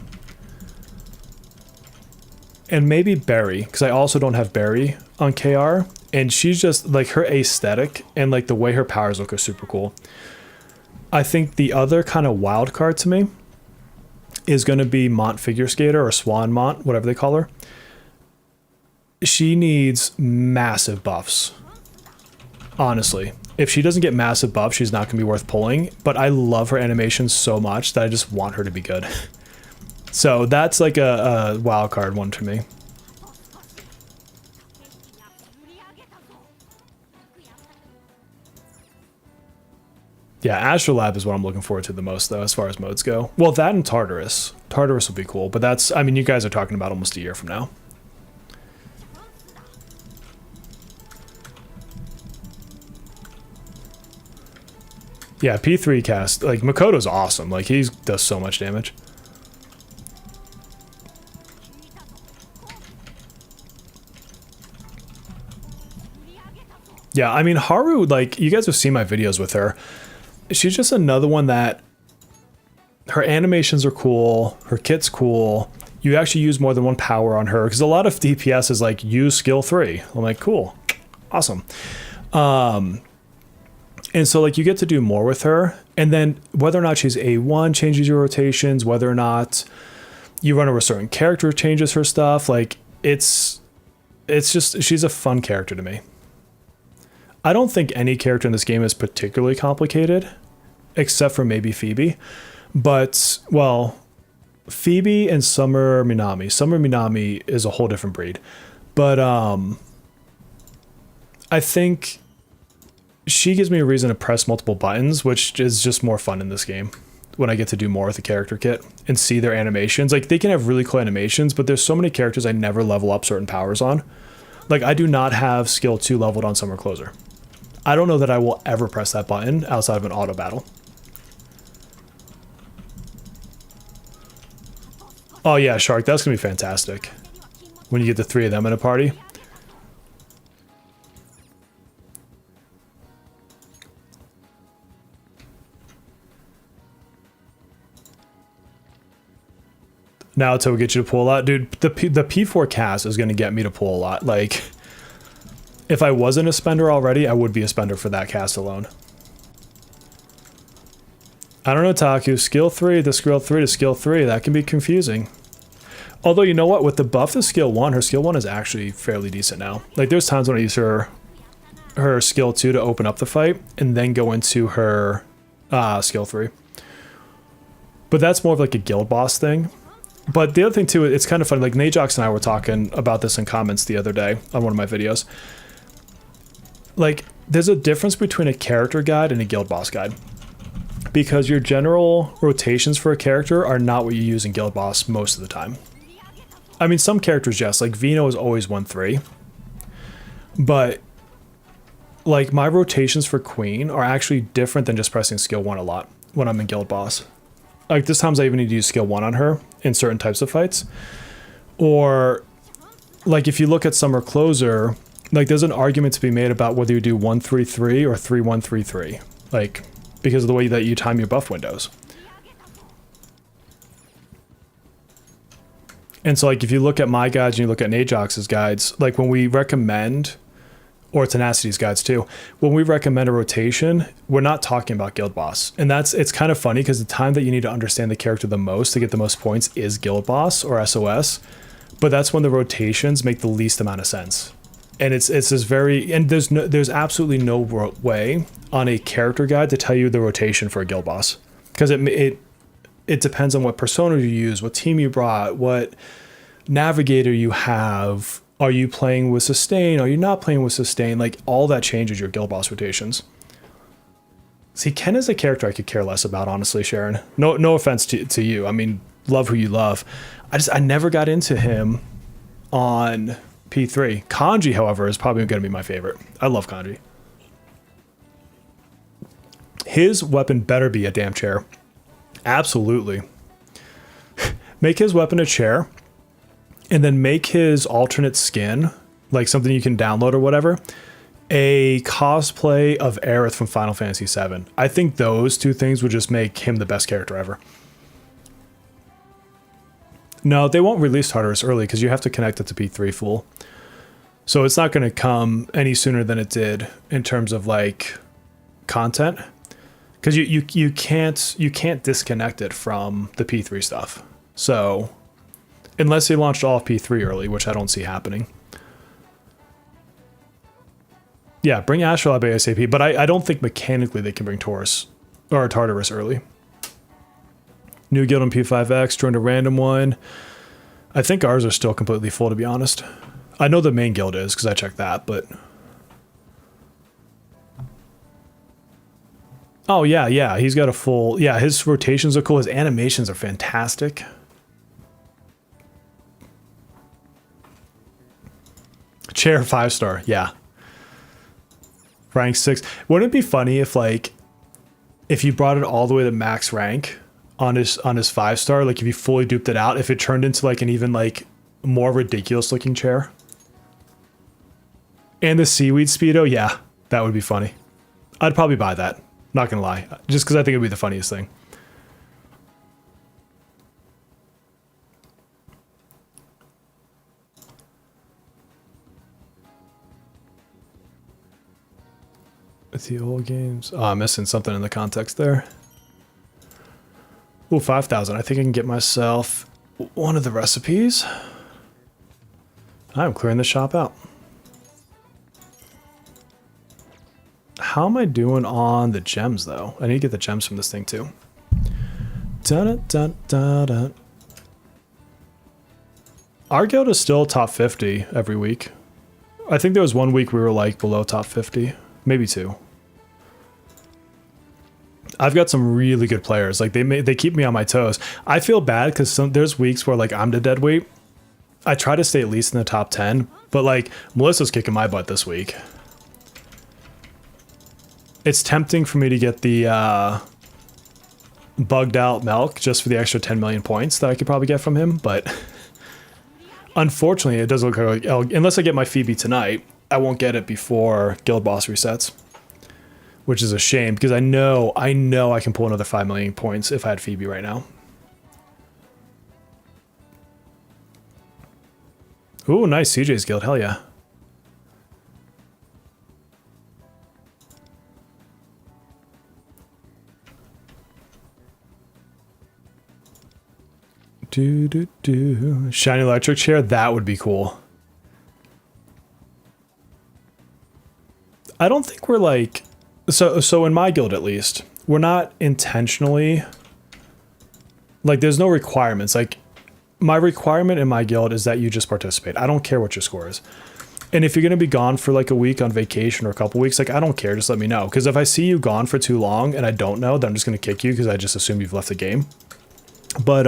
And maybe Berry, because I also don't have Berry on KR. And she's just, like, her aesthetic and, like, the way her powers look are super cool. I think the other kind of wild card to me is going to be Mont Figure Skater, or Swan Mont, whatever they call her. She needs massive buffs. Honestly, if she doesn't get massive buffs, she's not going to be worth pulling. But I love her animation so much that I just want her to be good. So that's like a wild card one to me. Yeah, Astrolab is what I'm looking forward to the most, though, as far as modes go. Well, that and Tartarus. Tartarus will be cool, but that's, I mean, you guys are talking about almost a year from now. Yeah, P3 cast, like, Makoto's awesome. Like, he does so much damage. Yeah, I mean, Haru, like, you guys have seen my videos with her. She's just another one that her animations are cool, her kit's cool. You actually use more than one power on her, because a lot of DPS is like, use skill 3. I'm like, cool, awesome. And so, like, you get to do more with her. And then whether or not she's A1 changes your rotations, whether or not you run over a certain character changes her stuff. Like, it's just, she's a fun character to me. I don't think any character in this game is particularly complicated, except for maybe Phoebe. But, well, Phoebe and Summer Minami. Summer Minami is a whole different breed. But I think she gives me a reason to press multiple buttons, which is just more fun in this game when I get to do more with the character kit and see their animations. Like, they can have really cool animations, but there's so many characters I never level up certain powers on. Like, I do not have skill 2 leveled on Summer Closer. I don't know that I will ever press that button outside of an auto battle. Oh yeah, Shark, that's gonna be fantastic when you get the 3 of them in a party. Now until we get you to pull a lot. Dude, the P4 cast is going to get me to pull a lot. Like, if I wasn't a spender already, I would be a spender for that cast alone. I don't know, Taku. Skill 3 to skill 3 to skill 3. That can be confusing. Although, you know what? With the buff to skill 1, her skill 1 is actually fairly decent now. Like, there's times when I use her skill 2 to open up the fight and then go into her skill 3. But that's more of like a guild boss thing. But the other thing too, it's kind of funny, like Najox and I were talking about this in comments the other day on one of my videos. Like, there's a difference between a character guide and a guild boss guide. Because your general rotations for a character are not what you use in guild boss most of the time. I mean, some characters, yes, like Vino is always 1-3. But, like, my rotations for Queen are actually different than just pressing skill 1 a lot when I'm in guild boss. Like, there's times I even need to use skill 1 on her in certain types of fights. Or, like, if you look at Summer Closer, like, there's an argument to be made about whether you do 1-3-3 or 3-1-3-3. Like, because of the way that you time your buff windows. And so like if you look at my guides and you look at Najox's guides, like when we recommend, or Tenacity's guides too, when we recommend a rotation, we're not talking about guild boss. And it's kind of funny because the time that you need to understand the character the most to get the most points is guild boss or SOS. But that's when the rotations make the least amount of sense. And it's this very, and there's absolutely no way on a character guide to tell you the rotation for a guild boss. Because it depends on what persona you use, what team you brought, what navigator you have. Are you playing with sustain? Are you not playing with sustain? Like all that changes your guild boss rotations. See, Ken is a character I could care less about, honestly, Sharon. No offense to you. I mean, love who you love. I never got into him on P3. Kanji, however, is probably going to be my favorite. I love Kanji. His weapon better be a damn chair. Absolutely. Make his weapon a chair. And then make his alternate skin, like something you can download or whatever, a cosplay of Aerith from Final Fantasy VII. I think those two things would just make him the best character ever. No, they won't release Tartarus early because you have to connect it to P3 full. So it's not going to come any sooner than it did in terms of like content. Because you can't disconnect it from the P3 stuff. So unless they launched all of P3 early, which I don't see happening. Yeah, bring Astrolabe ASAP, but I don't think mechanically they can bring Taurus or Tartarus early. New guild on P5X, joined a random one. I think ours are still completely full, to be honest. I know the main guild is because I checked that, but... Oh, yeah, he's got a full... Yeah, his rotations are cool. His animations are fantastic. Chair 5-star, yeah. Rank 6. Wouldn't it be funny if like if you brought it all the way to max rank on his 5-star, like if you fully duped it out, if it turned into like an even like more ridiculous looking chair? And the seaweed speedo, yeah, that would be funny. I'd probably buy that. Not gonna lie, just because I think it'd be the funniest thing. It's the old games. Oh, I'm missing something in the context there. Ooh, 5,000. I think I can get myself one of the recipes. I'm clearing the shop out. How am I doing on the gems, though? I need to get the gems from this thing, too. Dun, dun, dun, dun. Our guild is still top 50 every week. I think there was one week we were like below top 50. Maybe two. I've got some really good players. Like they keep me on my toes. I feel bad because there's weeks where like I'm the dead weight. I try to stay at least in the top 10, but like Melissa's kicking my butt this week. It's tempting for me to get the bugged out milk just for the extra 10 million points that I could probably get from him, but unfortunately it doesn't look like unless I get my Phoebe tonight, I won't get it before Guild Boss resets, which is a shame because I know I can pull another 5 million points if I had Phoebe right now. Ooh, nice CJ's guild, hell yeah. Shiny electric chair, that would be cool. I don't think we're like so in my guild at least, we're not intentionally like there's no requirements. Like my requirement in my guild is that you just participate. I don't care what your score is. And if you're going to be gone for like a week on vacation or a couple weeks, like I don't care, just let me know. Because if I see you gone for too long and I don't know, then I'm just going to kick you because I just assume you've left the game. But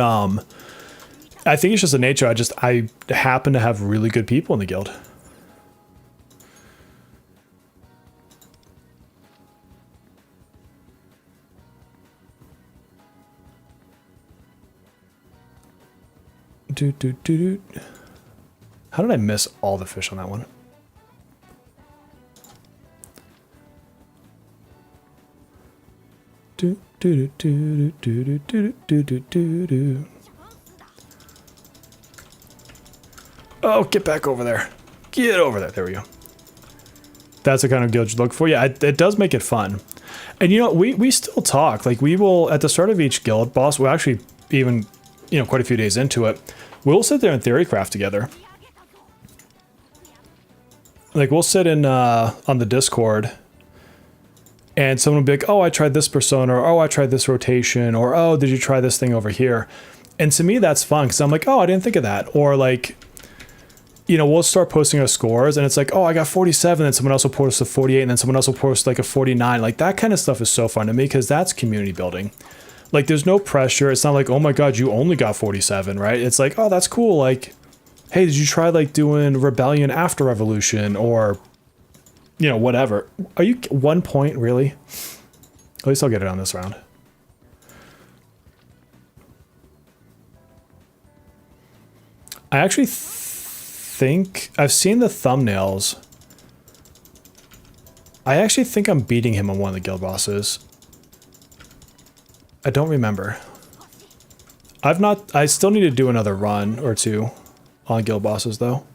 I think it's just the nature. I happen to have really good people in the guild. How did I miss all the fish on that one? Oh, get back over there. Get over there. There we go. That's the kind of guild you look for. Yeah, it does make it fun. And you know, we still talk. Like we will, at the start of each guild boss, we'll actually even, you know, quite a few days into it, we'll sit there and theorycraft together. Like we'll sit in on the Discord and someone will be like, oh, I tried this persona, or oh, I tried this rotation, or oh, did you try this thing over here? And to me, that's fun because I'm like, oh, I didn't think of that. Or like, you know, we'll start posting our scores and it's like, oh, I got 47, and someone else will post a 48, and then someone else will post like a 49. Like that kind of stuff is so fun to me because that's community building. Like there's no pressure. It's not like, oh my God, you only got 47, right? It's like, oh, that's cool. Like, hey, did you try like doing Rebellion after Revolution, or, you know, whatever. Are you 1 point, really? At least I'll get it on this round. I actually think I've seen the thumbnails. I actually think I'm beating him on one of the guild bosses. I don't remember. I still need to do another run or two on guild bosses though.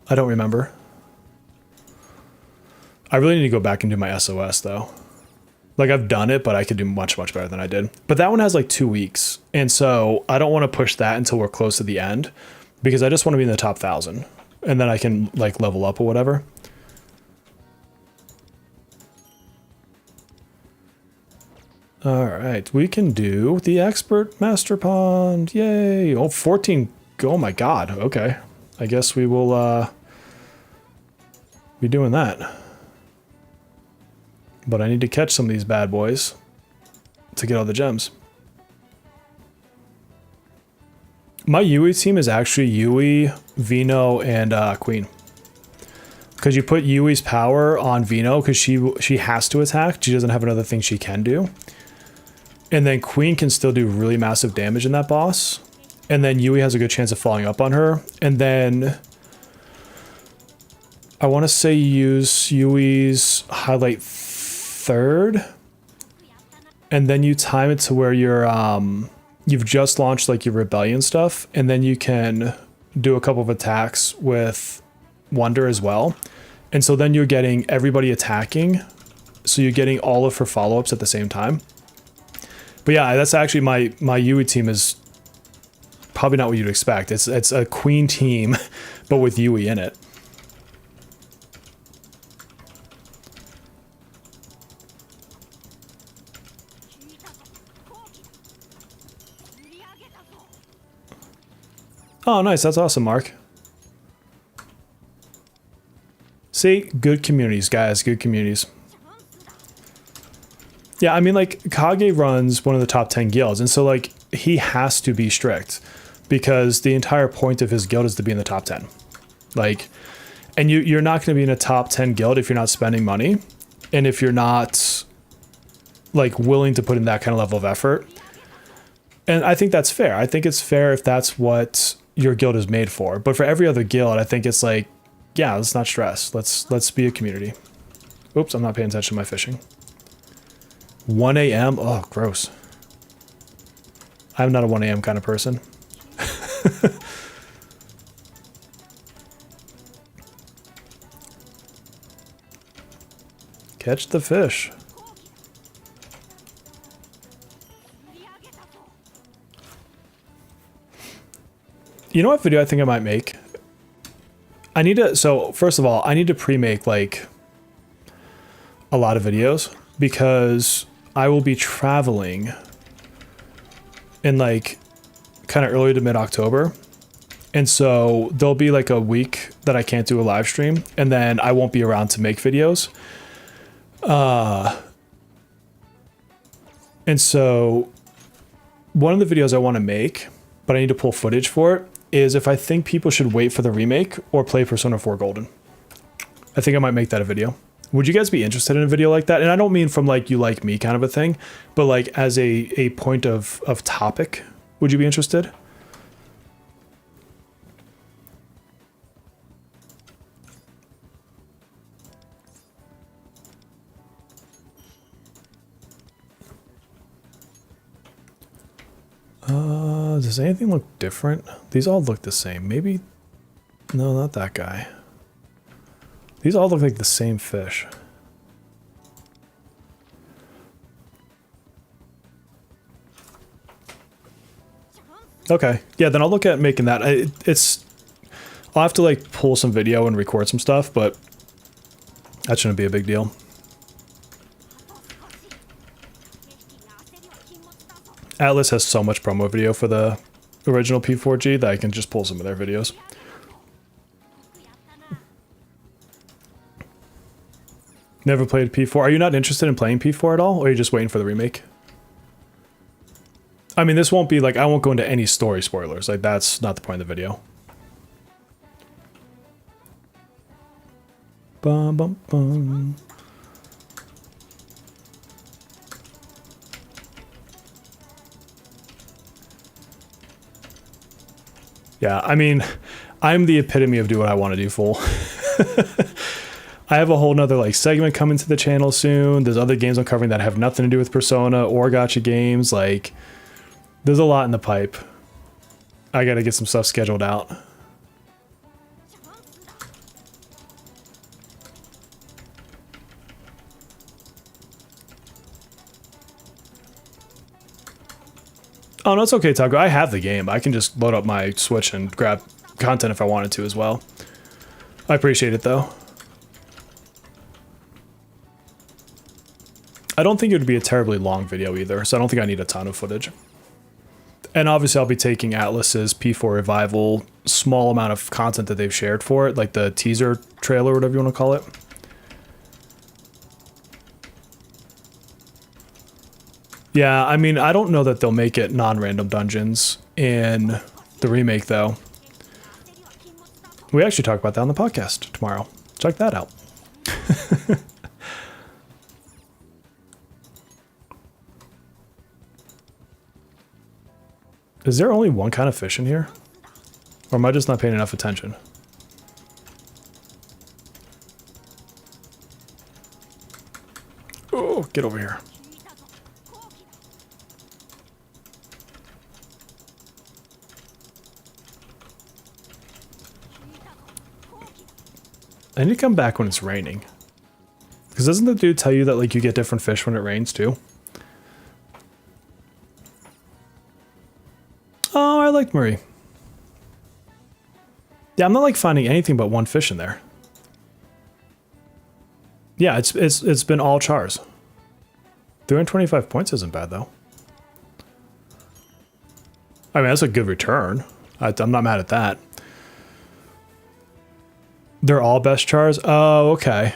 I don't remember. I really need to go back and do my SOS though. Like I've done it, but I could do much, much better than I did. But that one has like 2 weeks. And so I don't want to push that until we're close to the end because I just want to be in the top 1,000 and then I can like level up or whatever. All right, we can do the expert master pond. Yay. Oh, 14. Oh my God. Okay. I guess we will be doing that. But I need to catch some of these bad boys to get all the gems. My Yui team is actually Yui, Vino, and Queen. Because you put Yui's power on Vino because she has to attack. She doesn't have another thing she can do. And then Queen can still do really massive damage in that boss. And then Yui has a good chance of following up on her. And then I want to say use Yui's highlight 3rd. And then you time it to where you're you've just launched like your rebellion stuff. And then you can do a couple of attacks with Wonder as well. And so then you're getting everybody attacking. So you're getting all of her follow-ups at the same time. But yeah, that's actually my Yui team is probably not what you'd expect. It's a Queen team, but with Yui in it. Oh, nice. That's awesome, Mark. See, good communities, guys. Good communities. Yeah, I mean, like, Kage runs one of the top 10 guilds, and so, like, he has to be strict because the entire point of his guild is to be in the top 10. Like, and you're not going to be in a top 10 guild if you're not spending money and if you're not, like, willing to put in that kind of level of effort. And I think that's fair. I think it's fair if that's what your guild is made for. But for every other guild, I think it's like, yeah, let's not stress. Let's be a community. Oops, I'm not paying attention to my fishing. 1 a.m. Oh, gross. I'm not a 1 a.m. kind of person. Catch the fish. You know what video I think I might make? I need to, so first of all, I need to pre-make like a lot of videos because I will be traveling in like kind of early to mid-October. And so there'll be like a week that I can't do a live stream and then I won't be around to make videos. And so one of the videos I want to make, but I need to pull footage for it, is if I think people should wait for the remake or play Persona 4 Golden. I think I might make that a video. Would you guys be interested in a video like that? And I don't mean from like you like me kind of a thing, but like as a point of topic, would you be interested? Does anything look different? These all look the same. Maybe No, not that guy. These all look like the same fish. Okay, yeah, then I'll look at making that. I'll have to like pull some video and record some stuff, but that shouldn't be a big deal. Atlas has so much promo video for the original P4G that I can just pull some of their videos. Never played P4. Are you not interested in playing P4 at all, or are you just waiting for the remake? I mean, this won't be like, I won't go into any story spoilers. Like, that's not the point of the video. Bum, bum, bum. Yeah, I mean, I'm the epitome of do what I want to do full. I have a whole nother like segment coming to the channel soon. There's other games I'm covering that have nothing to do with Persona or Gacha games. Like, there's a lot in the pipe. I gotta get some stuff scheduled out. Oh, no, it's okay, Taco. I have the game. I can just load up my Switch and grab content if I wanted to as well. I appreciate it, though. I don't think it would be a terribly long video either, so I don't think I need a ton of footage. And obviously I'll be taking Atlas's P4 Revival small amount of content that they've shared for it, like the teaser trailer, whatever you want to call it. Yeah, I mean, I don't know that they'll make it non-random dungeons in the remake, though. We actually talk about that on the podcast tomorrow. Check that out. Is there only one kind of fish in here? Or am I just not paying enough attention? Oh, get over here. I need to come back when it's raining. Because doesn't the dude tell you that like you get different fish when it rains too? Oh, I like Marie. Yeah, I'm not like finding anything but one fish in there. Yeah, it's been all chars. 325 points isn't bad though. I mean, that's a good return. I'm not mad at that. They're all best chars? Oh, okay.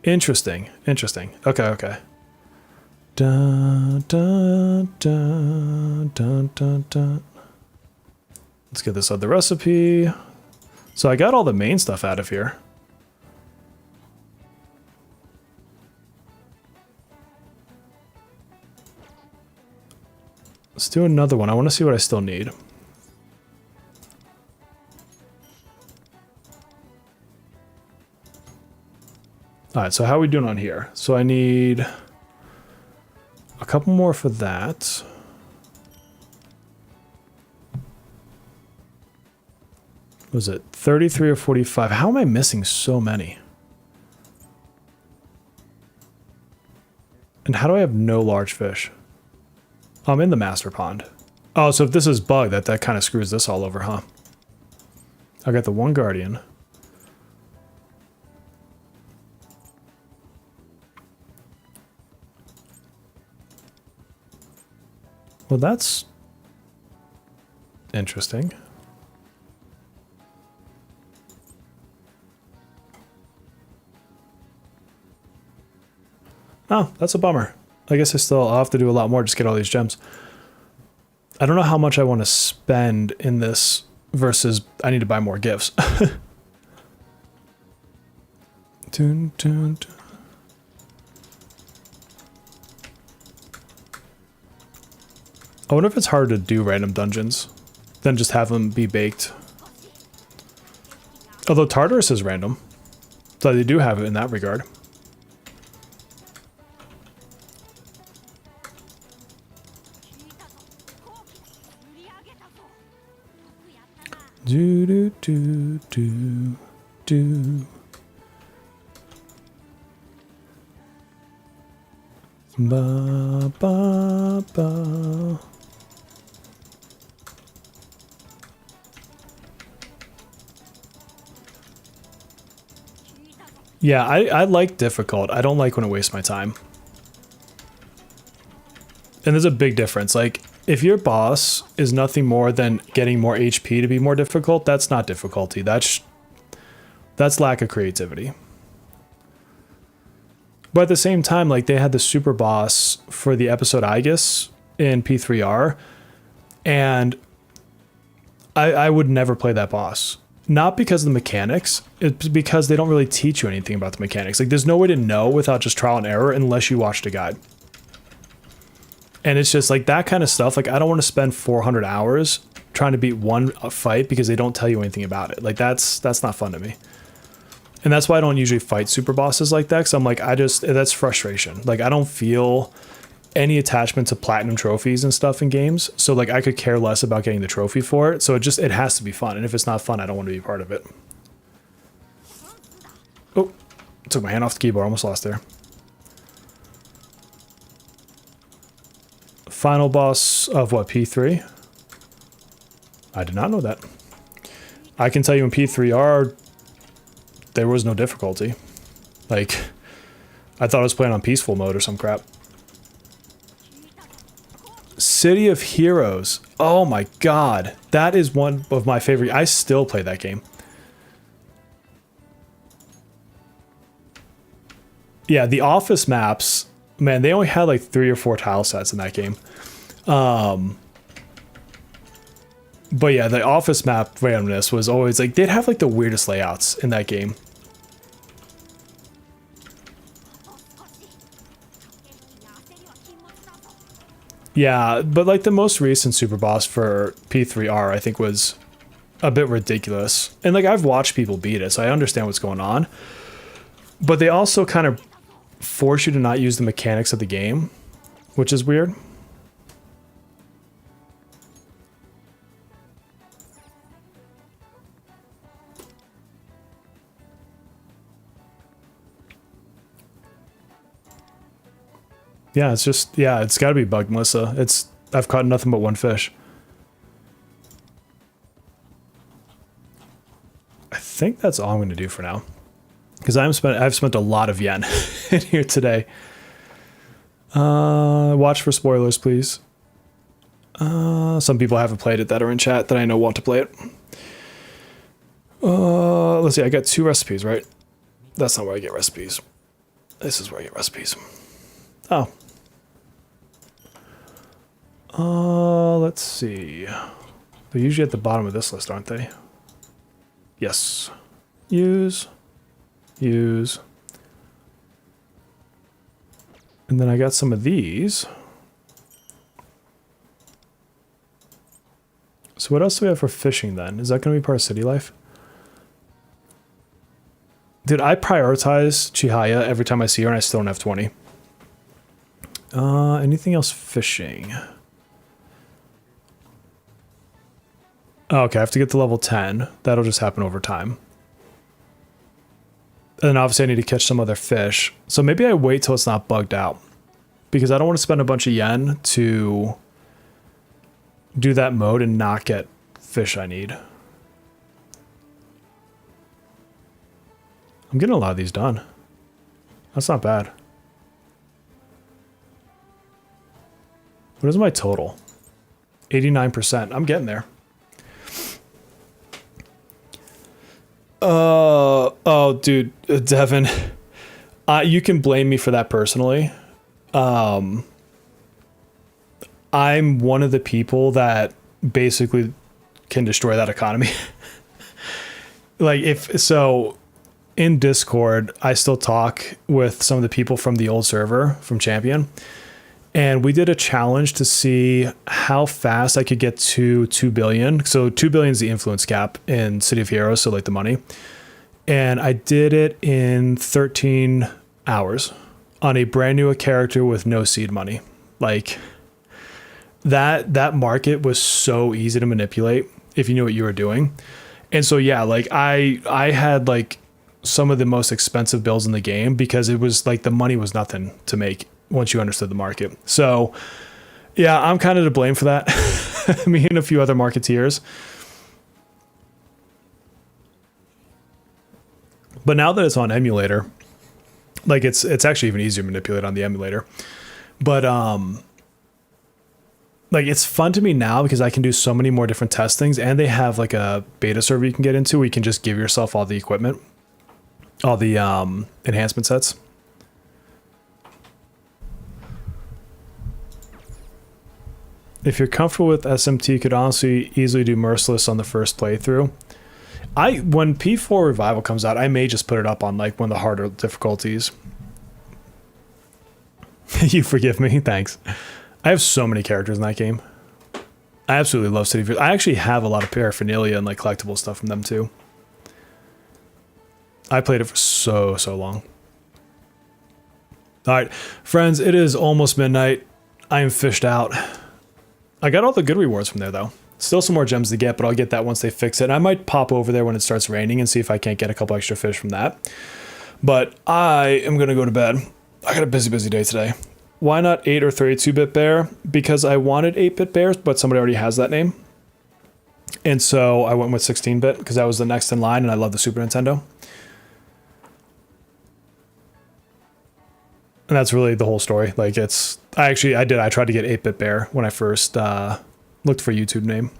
Interesting. Interesting. Okay, okay. Dun, dun, dun, dun, dun, dun. Let's get this other recipe. So I got all the main stuff out of here. Let's do another one. I want to see what I still need. All right, so how are we doing on here? So I need a couple more for that. Was it 33 or 45? How am I missing so many? And how do I have no large fish? Oh, I'm in the master pond. Oh, so if this is bugged, that kind of screws this all over, huh? I got the one guardian. Well, that's interesting. Oh, that's a bummer. I guess I'll have to do a lot more just to get all these gems. I don't know how much I want to spend in this versus I need to buy more gifts. Dun, dun, dun. I wonder if it's harder to do random dungeons than just have them be baked. Although Tartarus is random, so they do have it in that regard. Do do do do do. Ba ba ba. Yeah, I like difficult. I don't like when it wastes my time. And there's a big difference. Like, if your boss is nothing more than getting more HP to be more difficult, that's not difficulty. That's lack of creativity. But at the same time, like, they had the super boss for the episode Aegis in P3R, and I would never play that boss. Not because of the mechanics, it's because they don't really teach you anything about the mechanics. Like, there's no way to know without just trial and error unless you watched a guide. And it's just like that kind of stuff. Like, I don't want to spend 400 hours trying to beat one fight because they don't tell you anything about it. Like, that's not fun to me. And that's why I don't usually fight super bosses like that. Cause I'm like, that's frustration. Like, I don't feel any attachment to platinum trophies and stuff in games. So like, I could care less about getting the trophy for it. So it has to be fun. And if it's not fun, I don't want to be part of it. Oh, took my hand off the keyboard. Almost lost there. Final boss of what, P3? I did not know that. I can tell you in P3R, there was no difficulty. Like, I thought I was playing on peaceful mode or some crap. City of Heroes. Oh my god. That is one of my favorite. I still play that game. Yeah, the office maps, man, they only had like 3 or 4 tile sets in that game. But yeah, the office map randomness was always like, they'd have like the weirdest layouts in that game. Yeah, but like the most recent super boss for P3R, I think was a bit ridiculous. And like, I've watched people beat it, so I understand what's going on. But they also kind of force you to not use the mechanics of the game, which is weird. Yeah, it's just, yeah, it's got to be bugged, Melissa. I've caught nothing but one fish. I think that's all I'm going to do for now. Because I've spent a lot of yen in here today. Watch for spoilers, please. Some people haven't played it that are in chat that I know want to play it. Let's see, I got 2 recipes, right? That's not where I get recipes. This is where I get recipes. Oh. Let's see. They're usually at the bottom of this list, aren't they? Yes. Use. Use. And then I got some of these. So what else do we have for fishing then? Is that going to be part of city life? Dude, I prioritize Chihaya every time I see her and I still don't have 20. Anything else fishing? Oh, okay, I have to get to level 10. That'll just happen over time. And then obviously I need to catch some other fish. So maybe I wait till it's not bugged out. Because I don't want to spend a bunch of yen to do that mode and not get fish I need. I'm getting a lot of these done. That's not bad. What is my total? 89%. I'm getting there. Oh, dude, Devin, you can blame me for that personally. I'm one of the people that basically can destroy that economy. Like, in Discord, I still talk with some of the people from the old server from Champion. And we did a challenge to see how fast I could get to 2 billion. So 2 billion is the influence cap in City of Heroes, so like the money. And I did it in 13 hours on a brand new character with no seed money. Like, that market was so easy to manipulate if you knew what you were doing. And so, yeah, like I had like some of the most expensive builds in the game because it was like the money was nothing to make once you understood the market. So yeah, I'm kind of to blame for that. Me and a few other marketeers. But now that it's on emulator, like it's actually even easier to manipulate on the emulator. But like it's fun to me now because I can do so many more different testings, and they have like a beta server you can get into where you can just give yourself all the equipment, all the enhancement sets. If you're comfortable with SMT, you could honestly easily do Merciless on the first playthrough. When P4 Revival comes out, I may just put it up on like one of the harder difficulties. You forgive me, thanks. I have so many characters in that game. I absolutely love City of... I actually have a lot of paraphernalia and like collectible stuff from them too. I played it for so long. All right, friends, it is almost midnight. I am fished out. I got all the good rewards from there though. Still some more gems to get, but I'll get that once they fix it. And I might pop over there when it starts raining and see if I can't get a couple extra fish from that. But I am going to go to bed. I got a busy day today. Why not 8 or 32-bit bear? Because I wanted 8-bit bears, but somebody already has that name. And so I went with 16-bit because that was the next in line, and I love the Super Nintendo. And that's really the whole story. Like it's... I tried to get 8-bit bear when I first looked for a YouTube name.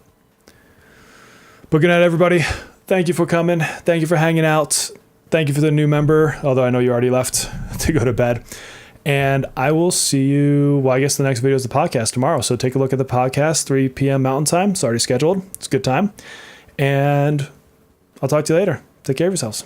But good night, everybody. Thank you for coming. Thank you for hanging out. Thank you for the new member, although I know you already left to go to bed. And I will see you, well, I guess the next video is the podcast tomorrow. So take a look at the podcast, 3 p.m. Mountain Time. It's already scheduled. It's a good time. And I'll talk to you later. Take care of yourselves.